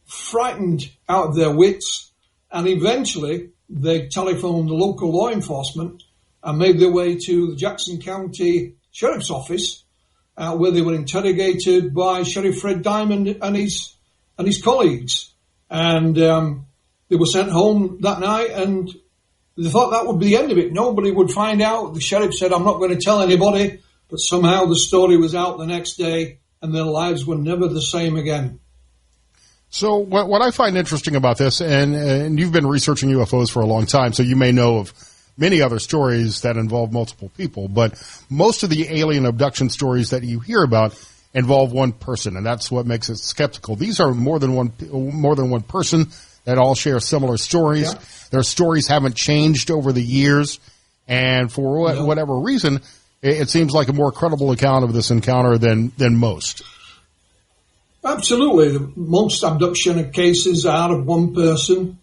frightened out of their wits. And eventually they telephoned the local law enforcement and made their way to the Jackson County Sheriff's Office, where they were interrogated by Sheriff Fred Diamond and his colleagues. And they were sent home that night, and they thought that would be the end of it. Nobody would find out. The sheriff said, I'm not going to tell anybody. But somehow the story was out the next day, and their lives were never the same again. So what I find interesting about this, and you've been researching UFOs for a long time, so you may know of many other stories that involve multiple people, but most of the alien abduction stories that you hear about involve one person, and that's what makes it skeptical. These are more than one person that all share similar stories. Yeah. Their stories haven't changed over the years, and for whatever reason, it seems like a more credible account of this encounter than most. Absolutely. Most abduction cases are out of one person.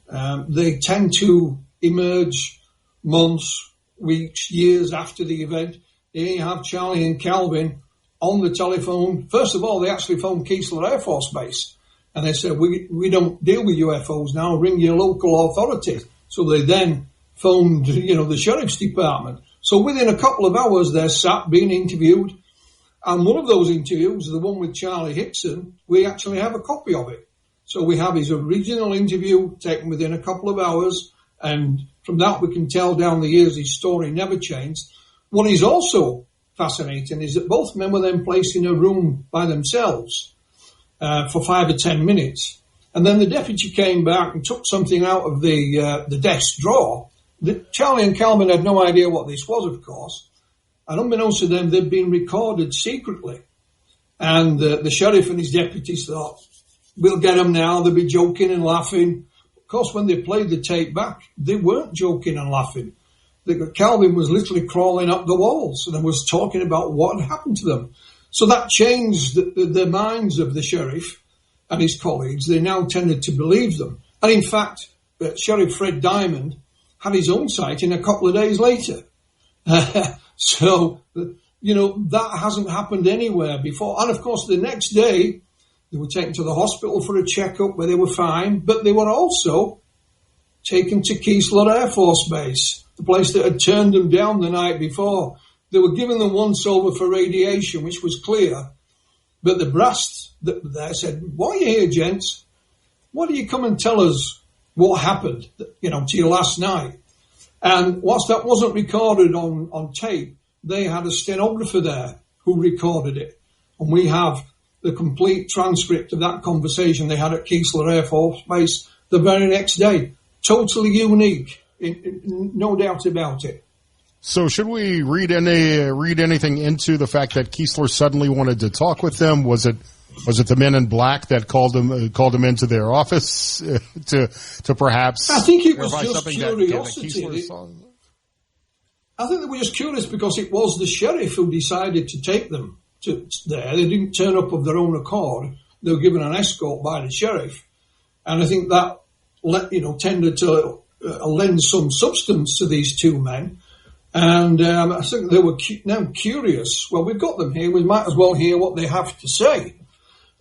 They tend to emerge months, weeks, years after the event. Here you have Charlie and Calvin on the telephone. First of all, they actually phoned Keesler Air Force Base, and they said, we don't deal with UFOs now, ring your local authority. So they then phoned, the sheriff's department. So within a couple of hours, they're sat being interviewed. And one of those interviews, the one with Charlie Hickson, we actually have a copy of it. So we have his original interview taken within a couple of hours. And from that, we can tell down the years his story never changed. What is also fascinating is that both men were then placed in a room by themselves for 5 or 10 minutes. And then the deputy came back and took something out of the desk drawer. Charlie and Calvin had no idea what this was, of course. And unbeknownst to them, they'd been recorded secretly. And the sheriff and his deputies thought, we'll get them now. They'll be joking and laughing. Of course, when they played the tape back, they weren't joking and laughing. Calvin was literally crawling up the walls and was talking about what had happened to them. So that changed the minds of the sheriff and his colleagues. They now tended to believe them. And in fact, Sheriff Fred Diamond had his own sighting a couple of days later. So, that hasn't happened anywhere before. And of course, the next day, they were taken to the hospital for a checkup where they were fine, but they were also taken to Keesler Air Force Base, the place that had turned them down the night before. They were given them once over for radiation, which was clear, but the brass that there said, why are you here, gents? Why do you come and tell us what happened, to you last night? And whilst that wasn't recorded on tape, they had a stenographer there who recorded it. And we have the complete transcript of that conversation they had at Keesler Air Force Base the very next day. Totally unique, no doubt about it. So should we read anything into the fact that Keesler suddenly wanted to talk with them? Was it the men in black that called him into their office to perhaps? I think it was just curiosity. I think they were just curious because it was the sheriff who decided to take them to there. They didn't turn up of their own accord. They were given an escort by the sheriff, and I think that tended to lend some substance to these two men. And I think they were now curious. Well, we've got them here. We might as well hear what they have to say.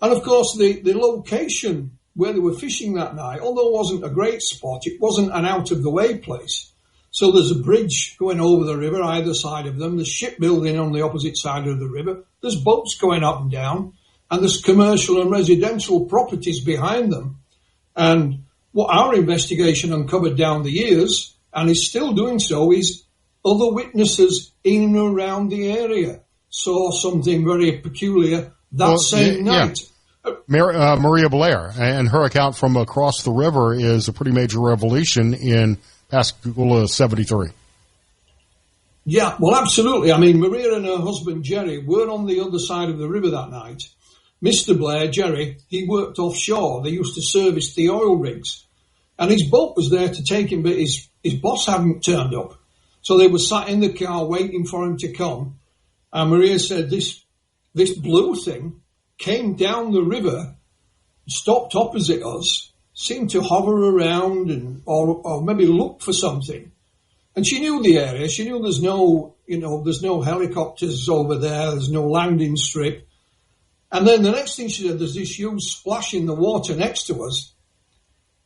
And, of course, the location where they were fishing that night, although it wasn't a great spot, it wasn't an out-of-the-way place. So there's a bridge going over the river, either side of them. There's shipbuilding on the opposite side of the river. There's boats going up and down. And there's commercial and residential properties behind them. And what our investigation uncovered down the years, and is still doing so, is other witnesses in and around the area saw something very peculiar that same night. Yeah. Maria Blair, and her account from across the river is a pretty major revelation in Pascagoula 73. Yeah, well, absolutely. I mean, Maria and her husband, Jerry, were on the other side of the river that night. Mr. Blair, Jerry, he worked offshore. They used to service the oil rigs. And his boat was there to take him, but his boss hadn't turned up. So they were sat in the car waiting for him to come. And Maria said this blue thing came down the river, stopped opposite us, seemed to hover around or maybe look for something. And she knew the area. She knew there's no helicopters over there. There's no landing strip. And then the next thing she said, there's this huge splash in the water next to us.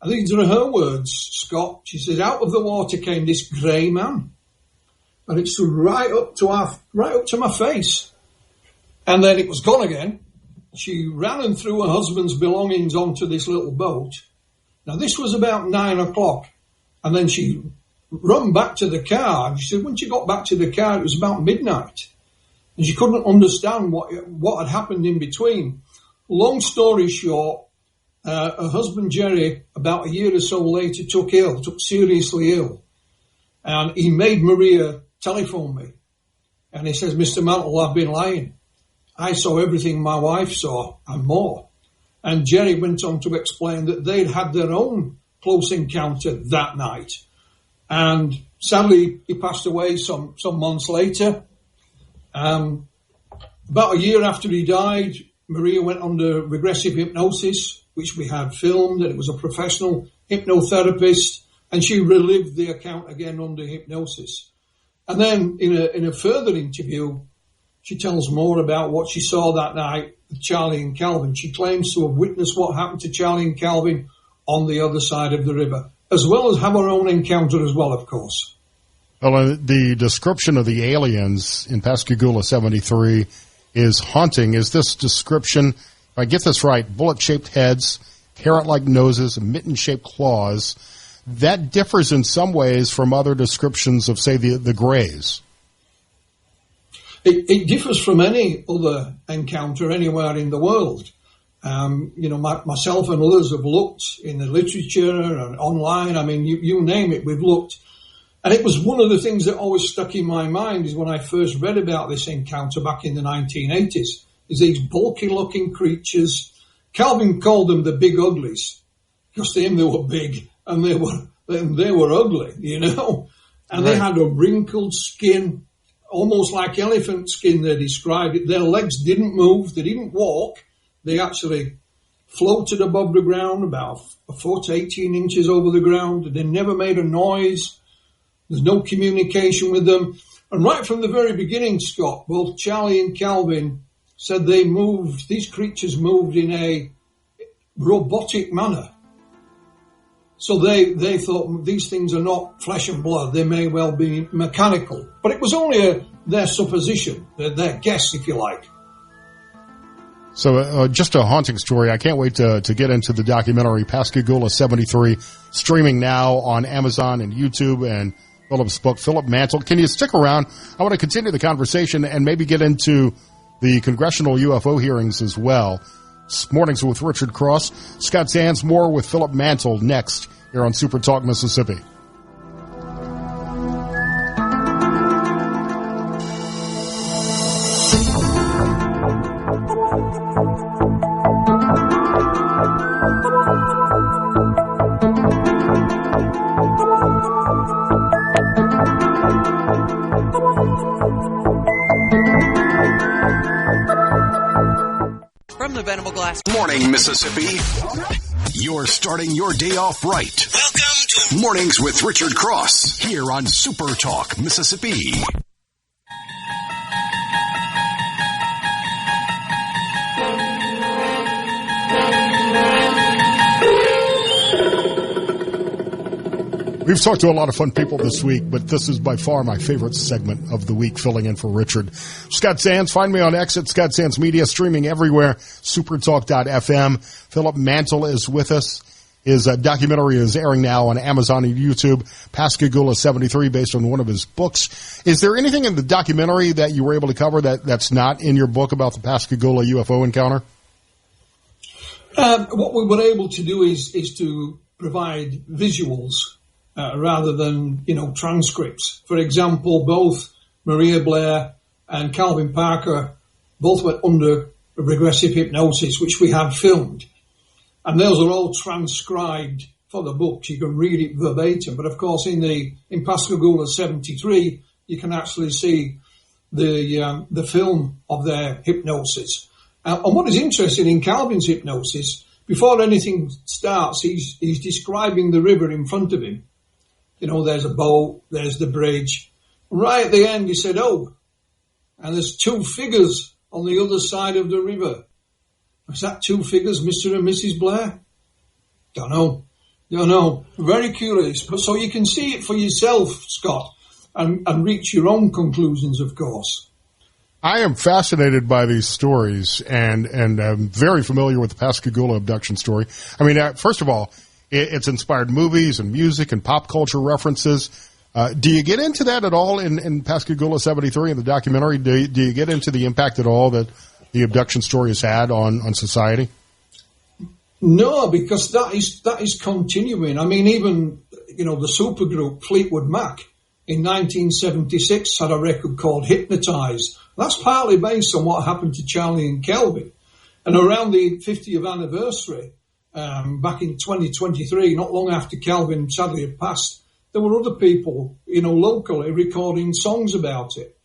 I think these are her words, Scott. She says, out of the water came this grey man. And it stood right up to my face. And then it was gone again. She ran and threw her husband's belongings onto this little boat. Now, this was about 9 o'clock. And then she run back to the car. And she said, when she got back to the car, it was about midnight. And she couldn't understand what had happened in between. Long story short, her husband, Jerry, about a year or so later, took seriously ill. And he made Maria telephone me. And he says, Mr. Mantle, I've been lying. I saw everything my wife saw and more. And Jerry went on to explain that they'd had their own close encounter that night. And sadly, he passed away some months later. About a year after he died, Maria went under regressive hypnosis, which we had filmed, and it was a professional hypnotherapist, and she relived the account again under hypnosis. And then in a further interview, she tells more about what she saw that night with Charlie and Calvin. She claims to have witnessed what happened to Charlie and Calvin on the other side of the river, as well as have her own encounter as well, of course. Well, the description of the aliens in Pascagoula 73 is haunting. Is this description, if I get this right, bullet-shaped heads, carrot-like noses, mitten-shaped claws, that differs in some ways from other descriptions of, say, the Greys? It differs from any other encounter anywhere in the world. Myself and others have looked in the literature and online. I mean, you name it, we've looked. And it was one of the things that always stuck in my mind is when I first read about this encounter back in the 1980s, is these bulky-looking creatures. Calvin called them the big uglies, because to him they were big and they were ugly, you know. And Right. They had a wrinkled skin, almost like elephant skin, they described it. Their legs didn't move, they didn't walk. They actually floated above the ground, about a foot, 18 inches over the ground. They never made a noise. There's no communication with them. And right from the very beginning, Scott, both Charlie and Calvin said these creatures moved in a robotic manner. So they thought these things are not flesh and blood. They may well be mechanical. But it was only their supposition, their guess, if you like. So just a haunting story. I can't wait to get into the documentary Pascagoula 73, streaming now on Amazon and YouTube, and Philip's book, Philip Mantle. Can you stick around? I want to continue the conversation and maybe get into the congressional UFO hearings as well. Mornings with Richard Cross. Scott Sands, more with Philip Mantle next here on Super Talk, Mississippi. From the Venable Glass Morning, Mississippi. You're starting your day off right. Welcome to Mornings with Richard Cross here on Super Talk, Mississippi. We've talked to a lot of fun people this week, but this is by far my favorite segment of the week, filling in for Richard. Scott Sands, find me on X at Scott Sands Media, streaming everywhere, supertalk.fm. Philip Mantle is with us. His documentary is airing now on Amazon and YouTube, Pascagoula 73, based on one of his books. Is there anything in the documentary that you were able to cover that's not in your book about the Pascagoula UFO encounter? What we were able to do is to provide visuals rather than, transcripts. For example, both Maria Blair and Calvin Parker both went under regressive hypnosis, which we had filmed. And those are all transcribed for the books, you can read it verbatim. But of course, in Pascagoula 73, you can actually see the film of their hypnosis. And what is interesting in Calvin's hypnosis, before anything starts, he's describing the river in front of him. You know, there's a boat, there's the bridge. Right at the end, he said, "Oh, and there's two figures on the other side of the river." Is that two figures, Mr. and Mrs. Blair? Don't know. Very curious. But so you can see it for yourself, Scott, and reach your own conclusions, of course. I am fascinated by these stories, and I'm very familiar with the Pascagoula abduction story. I mean, first of all, it's inspired movies and music and pop culture references. Do you get into that at all in Pascagoula 73 in the documentary? Do you get into the impact at all that the abduction story has had on society? No, because that is continuing. I mean, even, you know, the supergroup Fleetwood Mac in 1976 had a record called Hypnotized. That's partly based on what happened to Charlie and Kelvin. And around the 50th anniversary, back in 2023, not long after Kelvin sadly had passed, there were other people, you know, locally recording songs about it.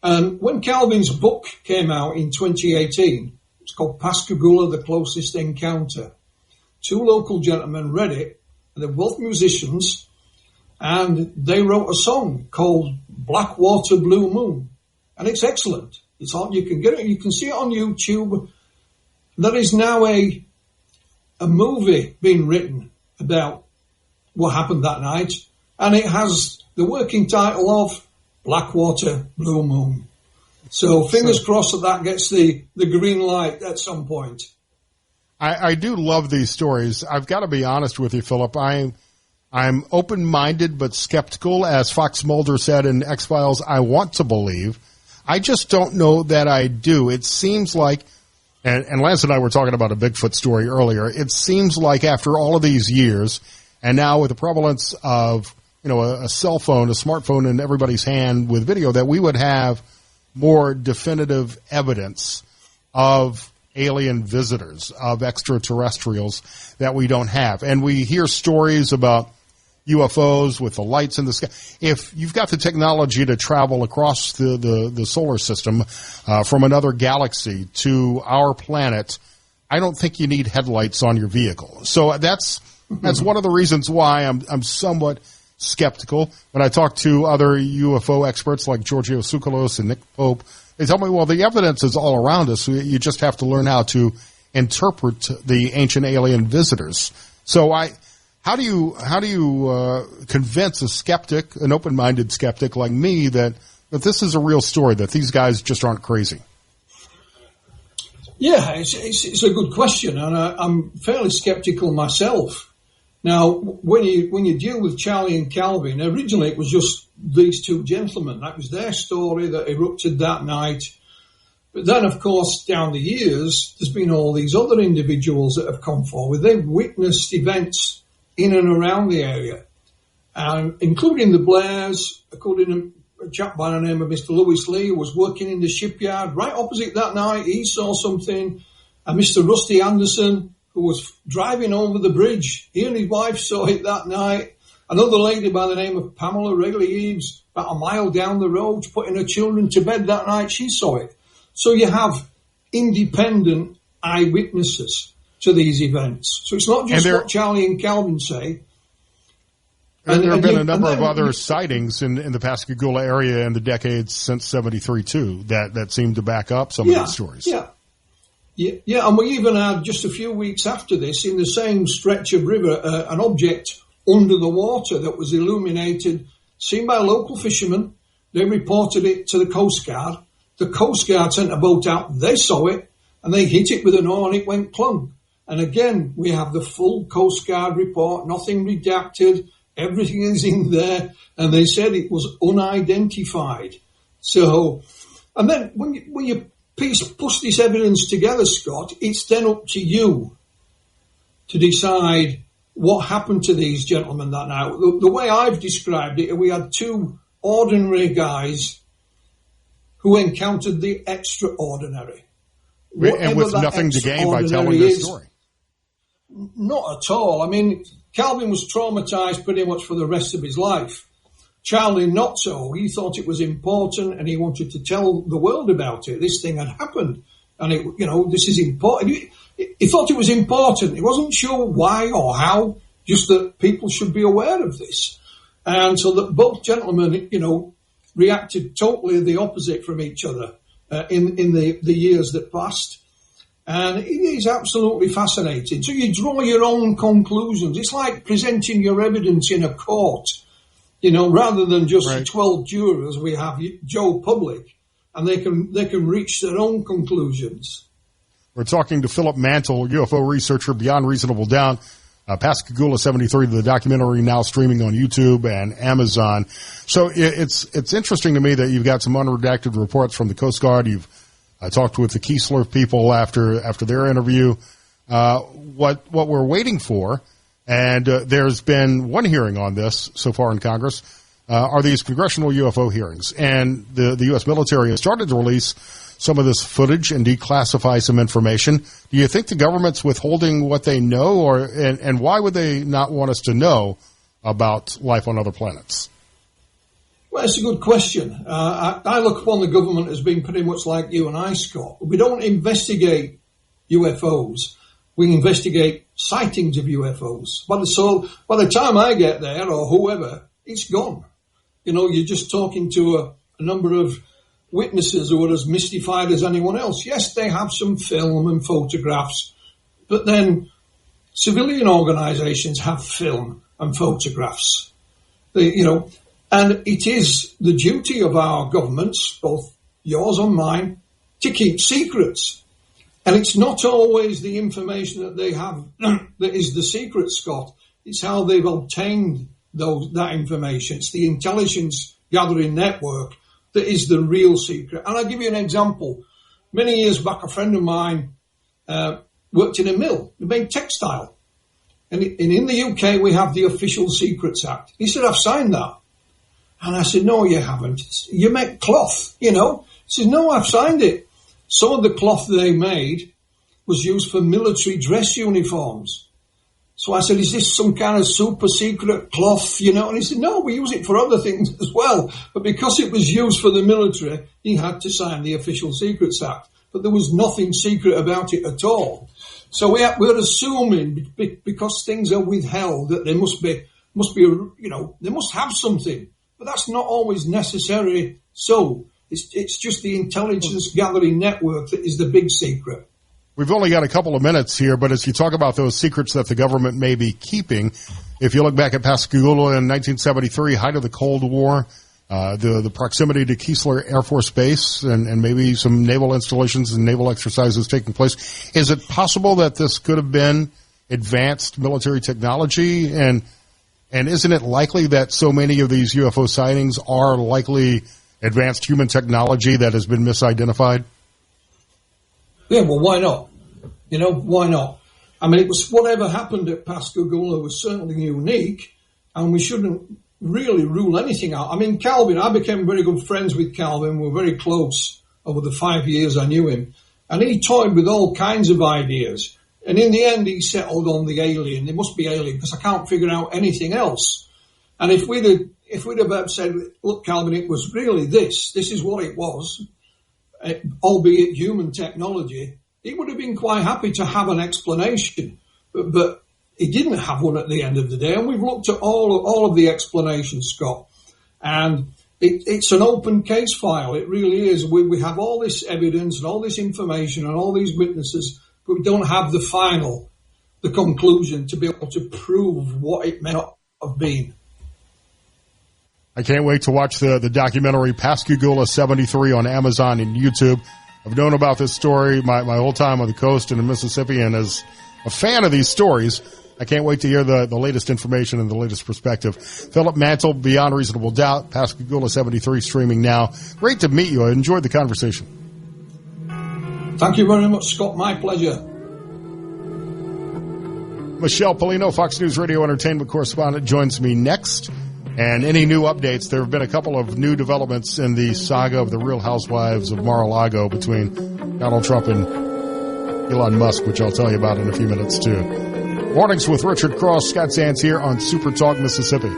And when Kelvin's book came out in 2018, it's called Pascagoula, The Closest Encounter. Two local gentlemen read it, and they're both musicians, and they wrote a song called Blackwater Blue Moon. And it's excellent. It's all, you can get it, you can see it on YouTube. There is now a movie being written about what happened that night, and it has the working title of Blackwater Blue Moon. So fingers crossed that gets the green light at some point. I do love these stories. I've got to be honest with you, Philip. I'm open-minded but skeptical. As Fox Mulder said in X-Files, I want to believe. I just don't know that I do. It seems like, and Lance and I were talking about a Bigfoot story earlier, it seems like after all of these years, and now with the prevalence of, you know, a cell phone, a smartphone in everybody's hand with video, that we would have more definitive evidence of alien visitors, of extraterrestrials that we don't have. And we hear stories about UFOs with the lights in the sky. If you've got the technology to travel across the solar system from another galaxy to our planet, I don't think you need headlights on your vehicle. So that's one of the reasons why I'm somewhat skeptical. When I talk to other UFO experts like Giorgio Tsoukalos and Nick Pope, they tell me, well, the evidence is all around us. You just have to learn how to interpret the ancient alien visitors. So how do you convince a skeptic, an open-minded skeptic like me, that this is a real story, that these guys just aren't crazy? Yeah, it's a good question, and I'm fairly skeptical myself. Now, when you deal with Charlie and Calvin, originally it was just these two gentlemen. That was their story that erupted that night. But then, of course, down the years, there's been all these other individuals that have come forward. They've witnessed events in and around the area, and including the Blairs, according to a chap by the name of Mr. Lewis Lee, who was working in the shipyard right opposite that night. He saw something. And Mr. Rusty Anderson, who was driving over the bridge, he and his wife saw it that night. Another lady by the name of Pamela Wrigley-Eaves, about a mile down the road, putting her children to bed that night, she saw it. So you have independent eyewitnesses to these events. So it's not just what Charlie and Calvin say. And there have been a number of other sightings in the Pascagoula area in the decades since 73, too, that seem to back up some of these stories. Yeah, and we even had, just a few weeks after this, in the same stretch of river, an object under the water that was illuminated, seen by local fishermen. They reported it to the Coast Guard. The Coast Guard sent a boat out. They saw it, and they hit it with an oar, and it went plumb. And again, we have the full Coast Guard report, nothing redacted. Everything is in there, and they said it was unidentified. So, and then when you push this evidence together, Scott, it's then up to you to decide what happened to these gentlemen that night. The way I've described it, we had two ordinary guys who encountered the extraordinary. And with nothing to gain by telling this story. Not at all. I mean, Calvin was traumatized pretty much for the rest of his life. Charlie not so. He thought it was important and he wanted to tell the world about it. This thing had happened and this is important. He thought it was important. He wasn't sure why or how, just that people should be aware of this. And so that both gentlemen, reacted totally the opposite from each other in the years that passed. And it is absolutely fascinating. So you draw your own conclusions. It's like presenting your evidence in a court, rather than just 12 jurors. We have Joe Public, and they can reach their own conclusions. We're talking to Philip Mantle, UFO researcher, Beyond Reasonable Doubt. Pascagoula 73, the documentary now streaming on YouTube and Amazon. So it's interesting to me that you've got some unredacted reports from the Coast Guard. You've talked with the Keesler people after their interview. What we're waiting for, and there's been one hearing on this so far in Congress, are these congressional UFO hearings. And the U.S. military has started to release some of this footage and declassify some information. Do you think the government's withholding what they know, and why would they not want us to know about life on other planets? Well, it's a good question. I look upon the government as being pretty much like you and I, Scott. We don't investigate UFOs. We investigate sightings of UFOs. So by the time I get there, or whoever, it's gone. You're just talking to a number of witnesses who are as mystified as anyone else. Yes, they have some film and photographs, but then civilian organizations have film and photographs. And it is the duty of our governments, both yours and mine, to keep secrets. And it's not always the information that they have that is the secret, Scott. It's how they've obtained that information. It's the intelligence gathering network that is the real secret. And I'll give you an example. Many years back, a friend of mine worked in a mill. They made textile. And in the UK, we have the Official Secrets Act. He said, I've signed that. And I said, no, you haven't. You make cloth, He said, no, I've signed it. Some of the cloth they made was used for military dress uniforms. So I said, is this some kind of super secret cloth, And he said, no, we use it for other things as well. But because it was used for the military, he had to sign the Official Secrets Act. But there was nothing secret about it at all. So we're assuming because things are withheld that they must be, they must have something. But that's not always necessary. So it's just the intelligence gathering network that is the big secret. We've only got a couple of minutes here, but as you talk about those secrets that the government may be keeping, if you look back at Pascagoula in 1973, height of the Cold War, the proximity to Keesler Air Force Base and maybe some naval installations and naval exercises taking place, is it possible that this could have been advanced military technology? And isn't it likely that so many of these UFO sightings are likely advanced human technology that has been misidentified? Yeah, well, why not? Why not? I mean, it was whatever happened at Pascagoula was certainly unique, and we shouldn't really rule anything out. I mean, Calvin, I became very good friends with Calvin. We were very close over the 5 years I knew him, and he toyed with all kinds of ideas. And in the end, he settled on the alien. It must be alien because I can't figure out anything else. And if we'd have said, look, Calvin, it was really this is what it was, albeit human technology, he would have been quite happy to have an explanation. But he didn't have one at the end of the day. And we've looked at all of the explanations, Scott. And it's an open case file. It really is. We have all this evidence and all this information and all these witnesses, but we don't have the conclusion to be able to prove what it may not have been. I can't wait to watch the documentary Pascagoula 73 on Amazon and YouTube. I've known about this story my whole time on the coast and in Mississippi, and as a fan of these stories, I can't wait to hear the latest information and the latest perspective. Philip Mantle, Beyond Reasonable Doubt, Pascagoula 73 streaming now. Great to meet you. I enjoyed the conversation. Thank you very much, Scott. My pleasure. Michelle Pollino, Fox News Radio Entertainment correspondent, joins me next. And any new updates, there have been a couple of new developments in the saga of the Real Housewives of Mar-a-Lago between Donald Trump and Elon Musk, which I'll tell you about in a few minutes, too. Mornings with Richard Cross, Scott Sands here on Super Talk, Mississippi. From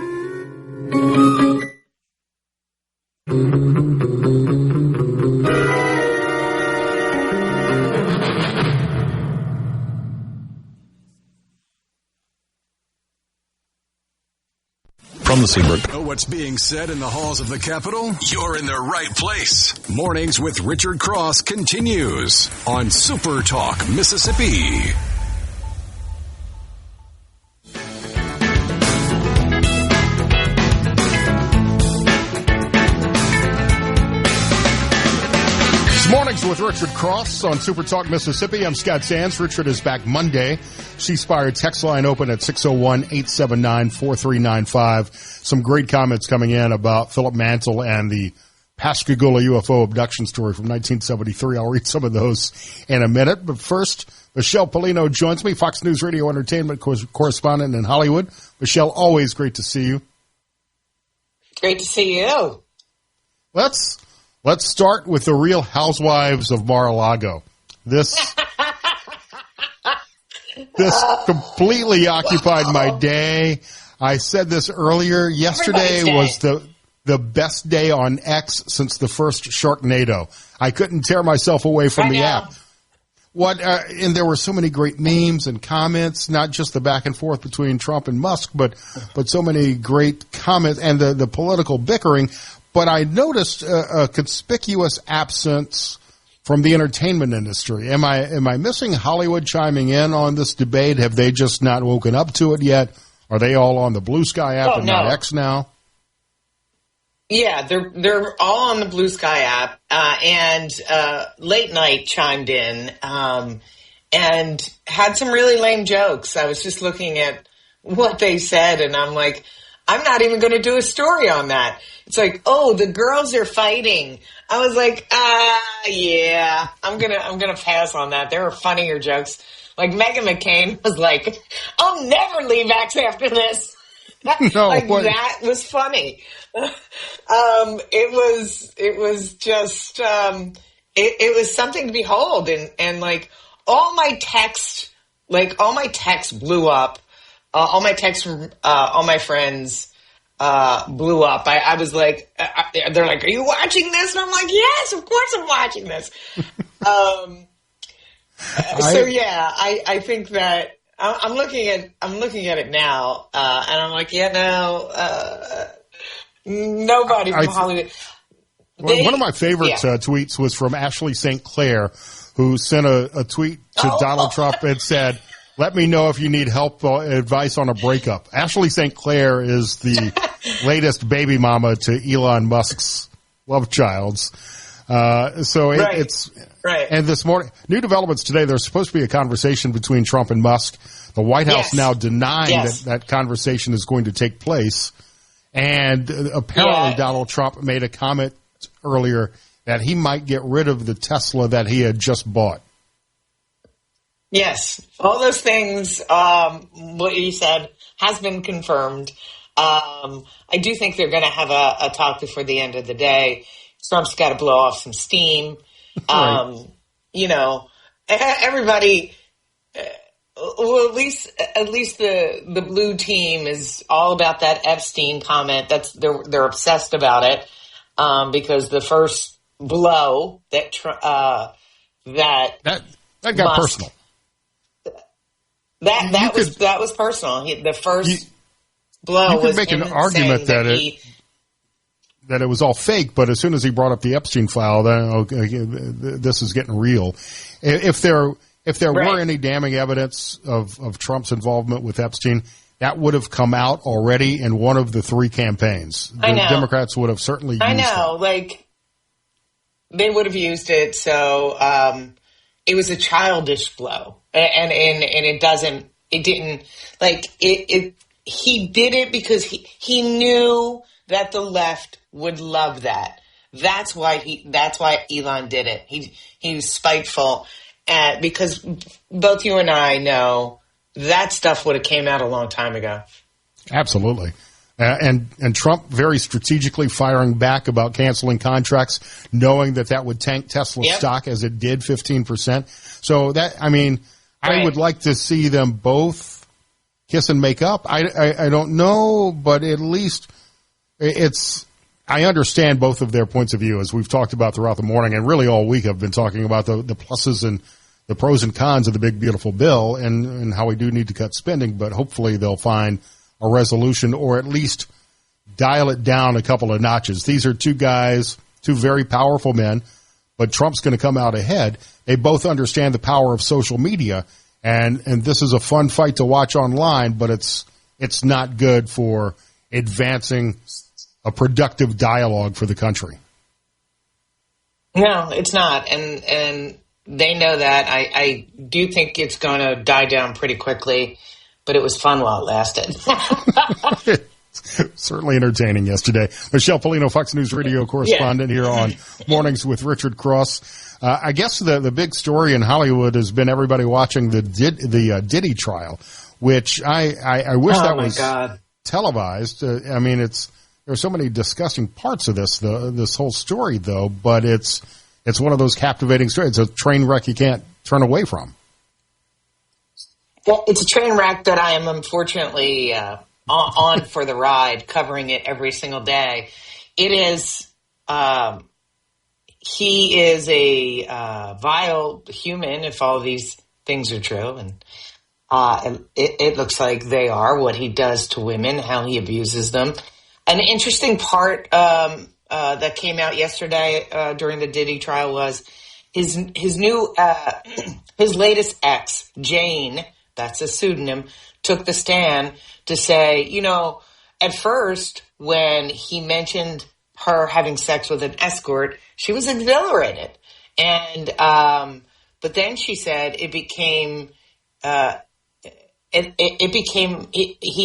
the Seabrook. Know what's being said in the halls of the Capitol? You're in the right place. Mornings with Richard Cross continues on Super Talk, Mississippi. Mornings with Richard Cross on Super Talk Mississippi. I'm Scott Sands. Richard is back Monday. C-Spire text line open at 601-879-4395. Some great comments coming in about Philip Mantle and the Pascagoula UFO abduction story from 1973. I'll read some of those in a minute. But first, Michelle Pollino joins me, Fox News Radio Entertainment correspondent in Hollywood. Michelle, always great to see you. Great to see you. Let's start with the Real Housewives of Mar-a-Lago. This completely occupied my day. I said this earlier. Yesterday was the best day on X since the first Sharknado. I couldn't tear myself away from the app. And there were so many great memes and comments, not just the back and forth between Trump and Musk, but so many great comments and the political bickering. But I noticed a conspicuous absence from the entertainment industry. Am I missing Hollywood chiming in on this debate? Have they just not woken up to it yet? Are they all on the Blue Sky app not X now? Yeah, they're all on the Blue Sky app, and Late Night chimed in and had some really lame jokes. I was just looking at what they said, and I'm like, I'm not even going to do a story on that. It's like, oh, the girls are fighting. I was like, yeah, I'm gonna pass on that. There were funnier jokes. Like Meghan McCain was like, I'll never leave X after this. That was funny. It was just, it was something to behold. And like all my text blew up. All my texts from all my friends blew up. I was like, they're like, are you watching this? And I'm like, yes, of course I'm watching this. I think that I'm looking at it now, and I'm like, nobody from Hollywood. One of my favorite tweets was from Ashley St. Clair, who sent a tweet to Donald Trump and said, let me know if you need help advice on a breakup. Ashley St. Clair is the latest baby mama to Elon Musk's love childs. It's right. And this morning, new developments today, there's supposed to be a conversation between Trump and Musk. The White House now denying that conversation is going to take place. And apparently Donald Trump made a comment earlier that he might get rid of the Tesla that he had just bought. Yes, all those things, what you said has been confirmed. I do think they're going to have a talk before the end of the day. Trump's got to blow off some steam. Right. Everybody, at least the blue team is all about that Epstein comment. They're obsessed about it, because the first blow that got Musk, personal. That was personal. The first blow was. You could make an argument that it was all fake, but as soon as he brought up the Epstein file, then this is getting real. If there were any damning evidence of Trump's involvement with Epstein, that would have come out already in one of the three campaigns. The Democrats would have certainly used it. Like they would have used it. So it was a childish blow. And he did it because he knew that the left would love that. That's why Elon did it. He was spiteful, because both you and I know that stuff would have came out a long time ago. Absolutely. And Trump very strategically firing back about canceling contracts, knowing that would tank Tesla stock as it did 15%. So I would like to see them both kiss and make up? I don't know, but at least I understand both of their points of view, as we've talked about throughout the morning, and really all week I've been talking about the pluses and the pros and cons of the big, beautiful bill and how we do need to cut spending, but hopefully they'll find a resolution or at least dial it down a couple of notches. These are two very powerful men, but Trump's going to come out ahead. They both understand the power of social media, and this is a fun fight to watch online, but it's not good for advancing a productive dialogue for the country. No, it's not, and they know that. I do think it's going to die down pretty quickly, but it was fun while it lasted. Certainly entertaining yesterday. Michelle Pollino, Fox News Radio correspondent here on Mornings with Richard Cross. I guess the big story in Hollywood has been everybody watching the Diddy trial, which I wish that was televised. I mean, there's so many disgusting parts of this whole story, though, but it's one of those captivating stories. It's a train wreck you can't turn away from. Well, it's a train wreck that I am unfortunately on for the ride, covering it every single day. It is, he is a vile human, if all of these things are true. And it looks like they are, what he does to women, how he abuses them. An interesting part that came out yesterday during the Diddy trial was his new, his latest ex, Jane, that's a pseudonym, took the stand to say, at first when he mentioned her having sex with an escort, she was exhilarated. And, but then she said he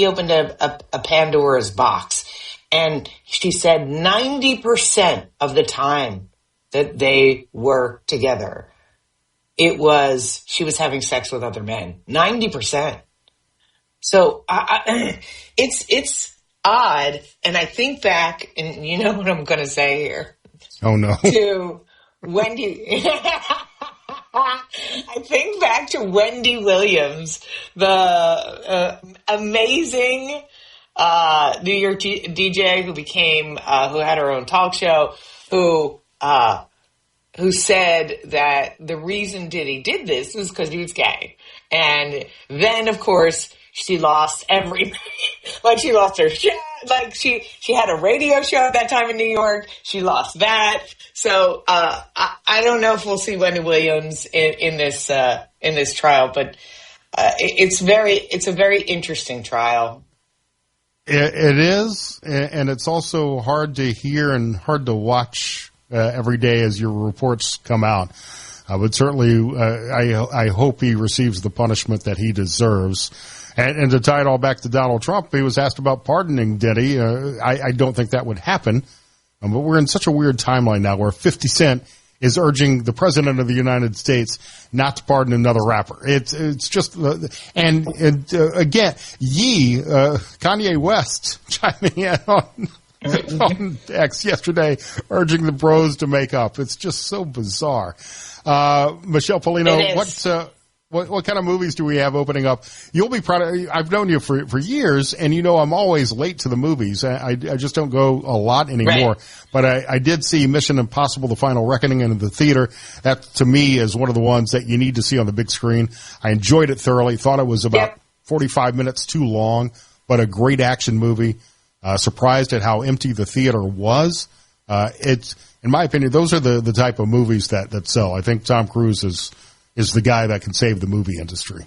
opened a Pandora's box. And she said 90% of the time that they were together, she was having sex with other men. 90%. So it's odd, and I think back, and you know what I'm going to say here. Oh no! To Wendy, I think back to Wendy Williams, the amazing New York DJ who had her own talk show, who said that the reason Diddy did this was because he was gay, and then of course. She lost everything. Like, she lost her show. Like, she had a radio show at that time in New York. She lost that. So, I don't know if we'll see Wendy Williams in this trial, but, it's a very interesting trial. It is. And it's also hard to hear and hard to watch, every day as your reports come out. But certainly, I hope he receives the punishment that he deserves. And to tie it all back to Donald Trump, he was asked about pardoning Diddy. I don't think that would happen. But we're in such a weird timeline now where 50 Cent is urging the president of the United States not to pardon another rapper. It's just, again, Kanye West chiming in on X yesterday, urging the bros to make up. It's just so bizarre. Michelle Pollino, what kind of movies do we have opening up? You'll be proud of. I've known you for years, and I'm always late to the movies. I just don't go a lot anymore. Right. But I did see Mission Impossible: The Final Reckoning in the theater. That, to me, is one of the ones that you need to see on the big screen. I enjoyed it thoroughly. Thought it was about 45 minutes too long, but a great action movie. Surprised at how empty the theater was. It's, in my opinion, those are the type of movies that sell. I think Tom Cruise is the guy that can save the movie industry.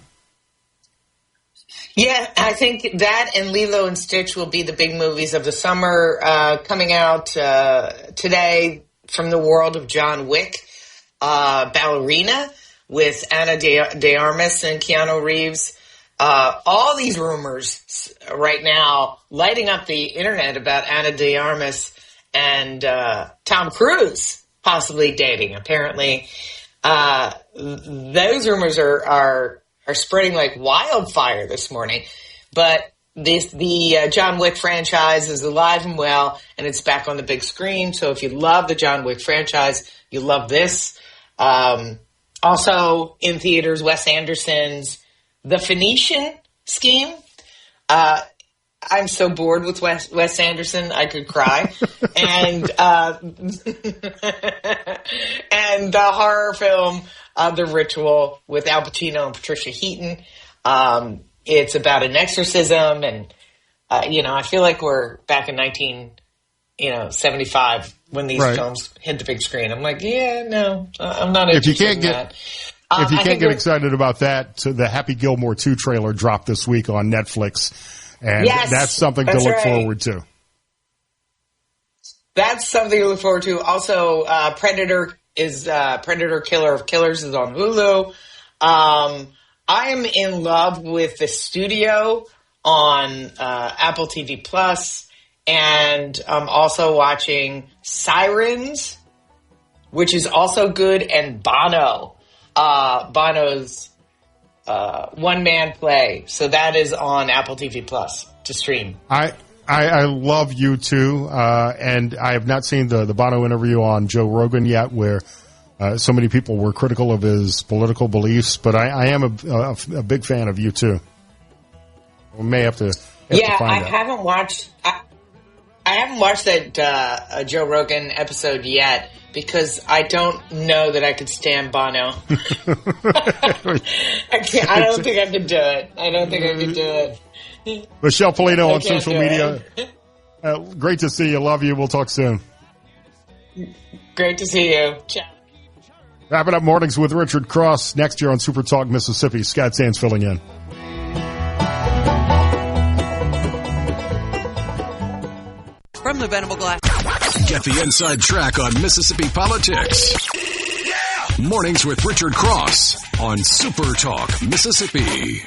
Yeah, I think that and Lilo and Stitch will be the big movies of the summer. Coming out today from the world of John Wick, Ballerina with Ana de Armas and Keanu Reeves. All these rumors right now lighting up the internet about Ana de Armas and Tom Cruise possibly dating. Apparently, those rumors are spreading like wildfire this morning. But the John Wick franchise is alive and well, and it's back on the big screen. So if you love the John Wick franchise, you love this. Also in theaters, Wes Anderson's The Phoenician Scheme. I'm so bored with Wes Anderson, I could cry. And and the horror film, The Ritual, with Al Pacino and Patricia Heaton. It's about an exorcism, and I feel like we're back in 1975 when these films hit the big screen. I'm like, I'm not interested in that. If you can't get excited about that, the Happy Gilmore 2 trailer dropped this week on Netflix, and that's something to look forward to. That's something to look forward to. Also, Predator Killer of Killers is on Hulu. I am in love with The Studio on Apple TV Plus, and I'm also watching Sirens, which is also good, and Bono's one-man play. So that is on Apple TV Plus to stream. I love U2, and I have not seen the Bono interview on Joe Rogan yet, where so many people were critical of his political beliefs, but I am a big fan of U2. We may have to find I out. haven't watched that Joe Rogan episode yet, because I don't know that I could stand Bono. I don't think I could do it. Michelle Pollino on social media. Great to see you. Love you. We'll talk soon. Great to see you. Ciao. Wrapping up mornings with Richard Cross next year on Super Talk Mississippi. Scott Sands filling in. From the Venable Glass. Get the inside track on Mississippi politics. Mornings with Richard Cross on Super Talk Mississippi.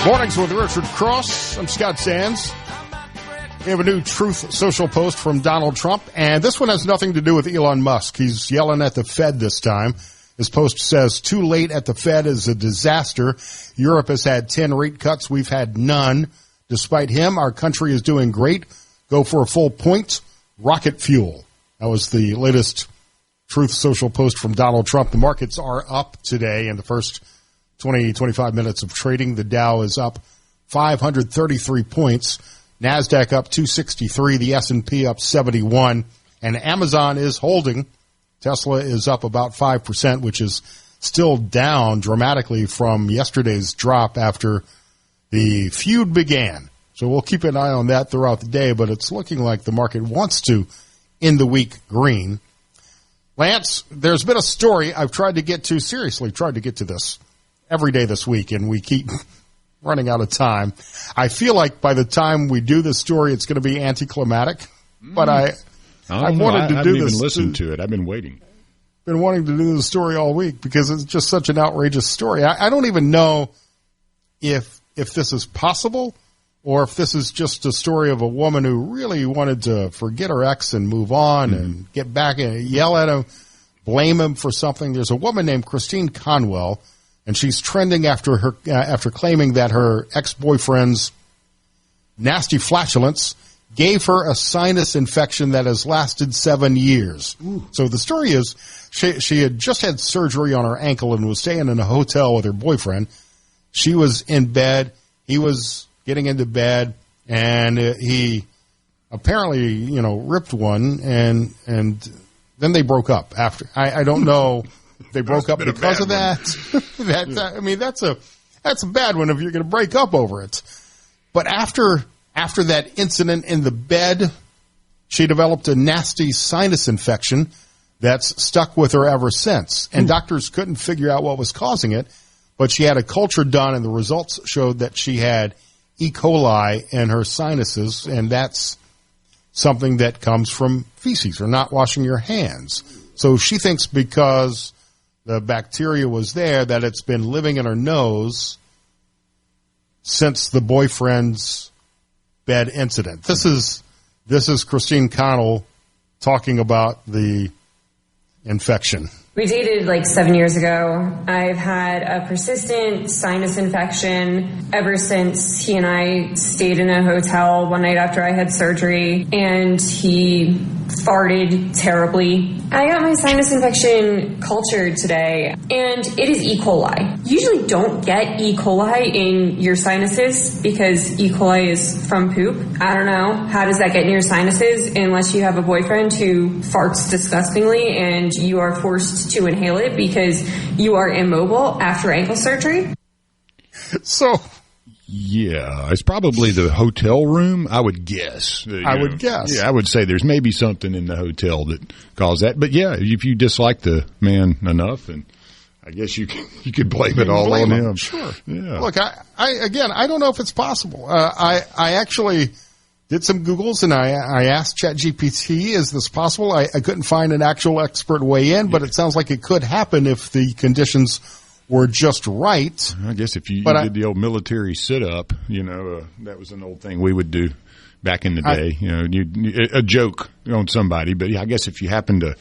Mornings with Richard Cross. I'm Scott Sands. We have a new Truth Social post from Donald Trump, and this one has nothing to do with Elon Musk. He's yelling at the Fed this time. His post says, "Too late at the Fed is a disaster. Europe has had 10 rate cuts. We've had none. Despite him, our country is doing great. Go for a full point. Rocket fuel." That was the latest Truth Social post from Donald Trump. The markets are up today in the first 25 minutes of trading. The Dow is up 533 points. NASDAQ up 263, the S&P up 71, and Amazon is holding. Tesla is up about 5%, which is still down dramatically from yesterday's drop after the feud began. So we'll keep an eye on that throughout the day, but it's looking like the market wants to end the week green. Lance, there's been a story I've tried to get to this every day this week, and we keep running out of time. I feel like by the time we do this story, it's going to be anticlimactic. But I wanted to do this. I haven't even listened to it. I've been waiting. Been wanting to do the story all week because it's just such an outrageous story. I don't even know if this is possible or if this is just a story of a woman who really wanted to forget her ex and move on and get back and yell at him, blame him for something. There's a woman named Christine Conwell, and she's trending after claiming that her ex-boyfriend's nasty flatulence gave her a sinus infection that has lasted 7 years. Ooh. So the story is she had just had surgery on her ankle and was staying in a hotel with her boyfriend. She was in bed. He was getting into bed, and he apparently, ripped one, and then they broke up after. I don't know. They broke up because of that. That's a bad one if you're going to break up over it. But after that incident in the bed, she developed a nasty sinus infection that's stuck with her ever since. And doctors couldn't figure out what was causing it, but she had a culture done, and the results showed that she had E. coli in her sinuses, and that's something that comes from feces or not washing your hands. So she thinks because the bacteria was there that it's been living in her nose since the boyfriend's bed incident. This is Christine Connell talking about the infection. We dated like 7 years ago. I've had a persistent sinus infection ever since he and I stayed in a hotel one night after I had surgery, and he farted terribly. I got my sinus infection cultured today, and it is E. coli. You usually don't get E. coli in your sinuses because E. coli is from poop. I don't know. How does that get in your sinuses unless you have a boyfriend who farts disgustingly and you are forced to inhale it because you are immobile after ankle surgery? So... yeah, it's probably the hotel room, I would guess. I would guess. Yeah, I would say there's maybe something in the hotel that caused that. But yeah, if you dislike the man enough, and I guess you could blame it all on him. Sure. Yeah. Look, I don't know if it's possible. I actually did some Googles, and I asked ChatGPT, is this possible? I couldn't find an actual expert weigh in, but it sounds like it could happen if the conditions were just right. I guess if you did the old military sit-up, that was an old thing we would do back in the day. A joke on somebody. But I guess if you happen to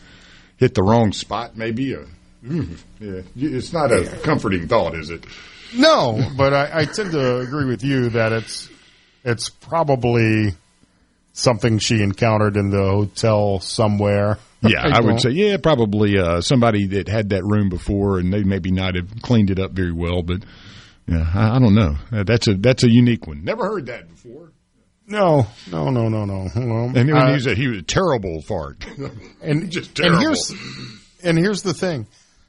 hit the wrong spot, maybe it's not a comforting thought, is it? No, but I tend to agree with you that it's probably something she encountered in the hotel somewhere. Yeah, I would say, probably somebody that had that room before, and they maybe not have cleaned it up very well. But yeah, I don't know. That's a unique one. Never heard that before. No. And when he said he was a terrible fart, and just terrible. And here's the thing.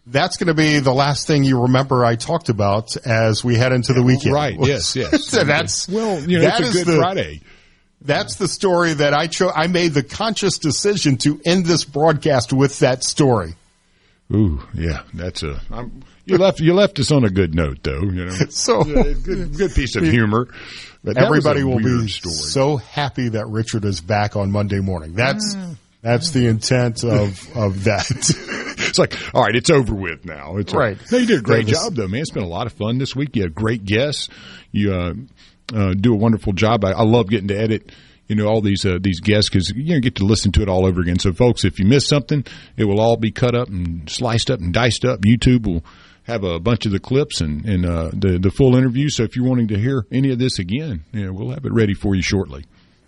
That's going to be the last thing you remember I talked about as we head into the weekend. Right? Yes. So that's it's a Good Friday. That's the story that I chose. I made the conscious decision to end this broadcast with that story. Ooh, yeah, you left us on a good note, though. So good piece of humor. But everybody will be so happy that Richard is back on Monday morning. That's the intent of that. It's like, all right, it's over with now. It's right. No, you did a great job, though, man. It's been a lot of fun this week. You had great guests. You do a wonderful job. I love getting to edit, all these guests because you get to listen to it all over again. So, folks, if you miss something, it will all be cut up and sliced up and diced up. YouTube will have a bunch of the clips and the full interview. So, if you're wanting to hear any of this again, we'll have it ready for you shortly.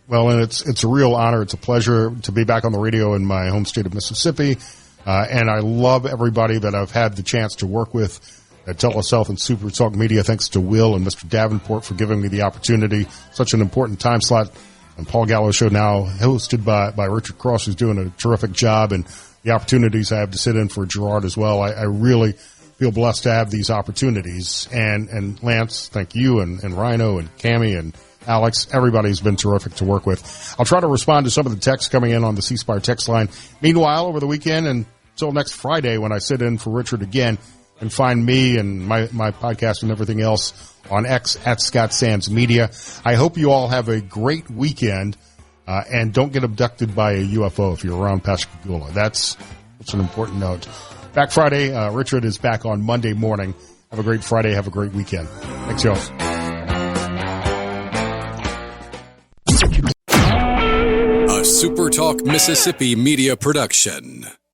Well, and it's a real honor. It's a pleasure to be back on the radio in my home state of Mississippi. And I love everybody that I've had the chance to work with at TeleSouth and SuperTalk Media. Thanks to Will and Mr. Davenport for giving me the opportunity. Such an important time slot. And Paul Gallo Show now hosted by Richard Cross, who's doing a terrific job. And the opportunities I have to sit in for Gerard as well. I really feel blessed to have these opportunities. And Lance, thank you, and Rhino and Cammie and Alex. Everybody's been terrific to work with. I'll try to respond to some of the texts coming in on the C Spire text line. Meanwhile, over the weekend and until next Friday when I sit in for Richard again, and find me and my podcast and everything else on X at Scott Sands Media. I hope you all have a great weekend and don't get abducted by a UFO if you're around Pascagoula. That's an important note. Back Friday. Richard is back on Monday morning. Have a great Friday. Have a great weekend. Thanks, y'all. A SuperTalk Mississippi media production.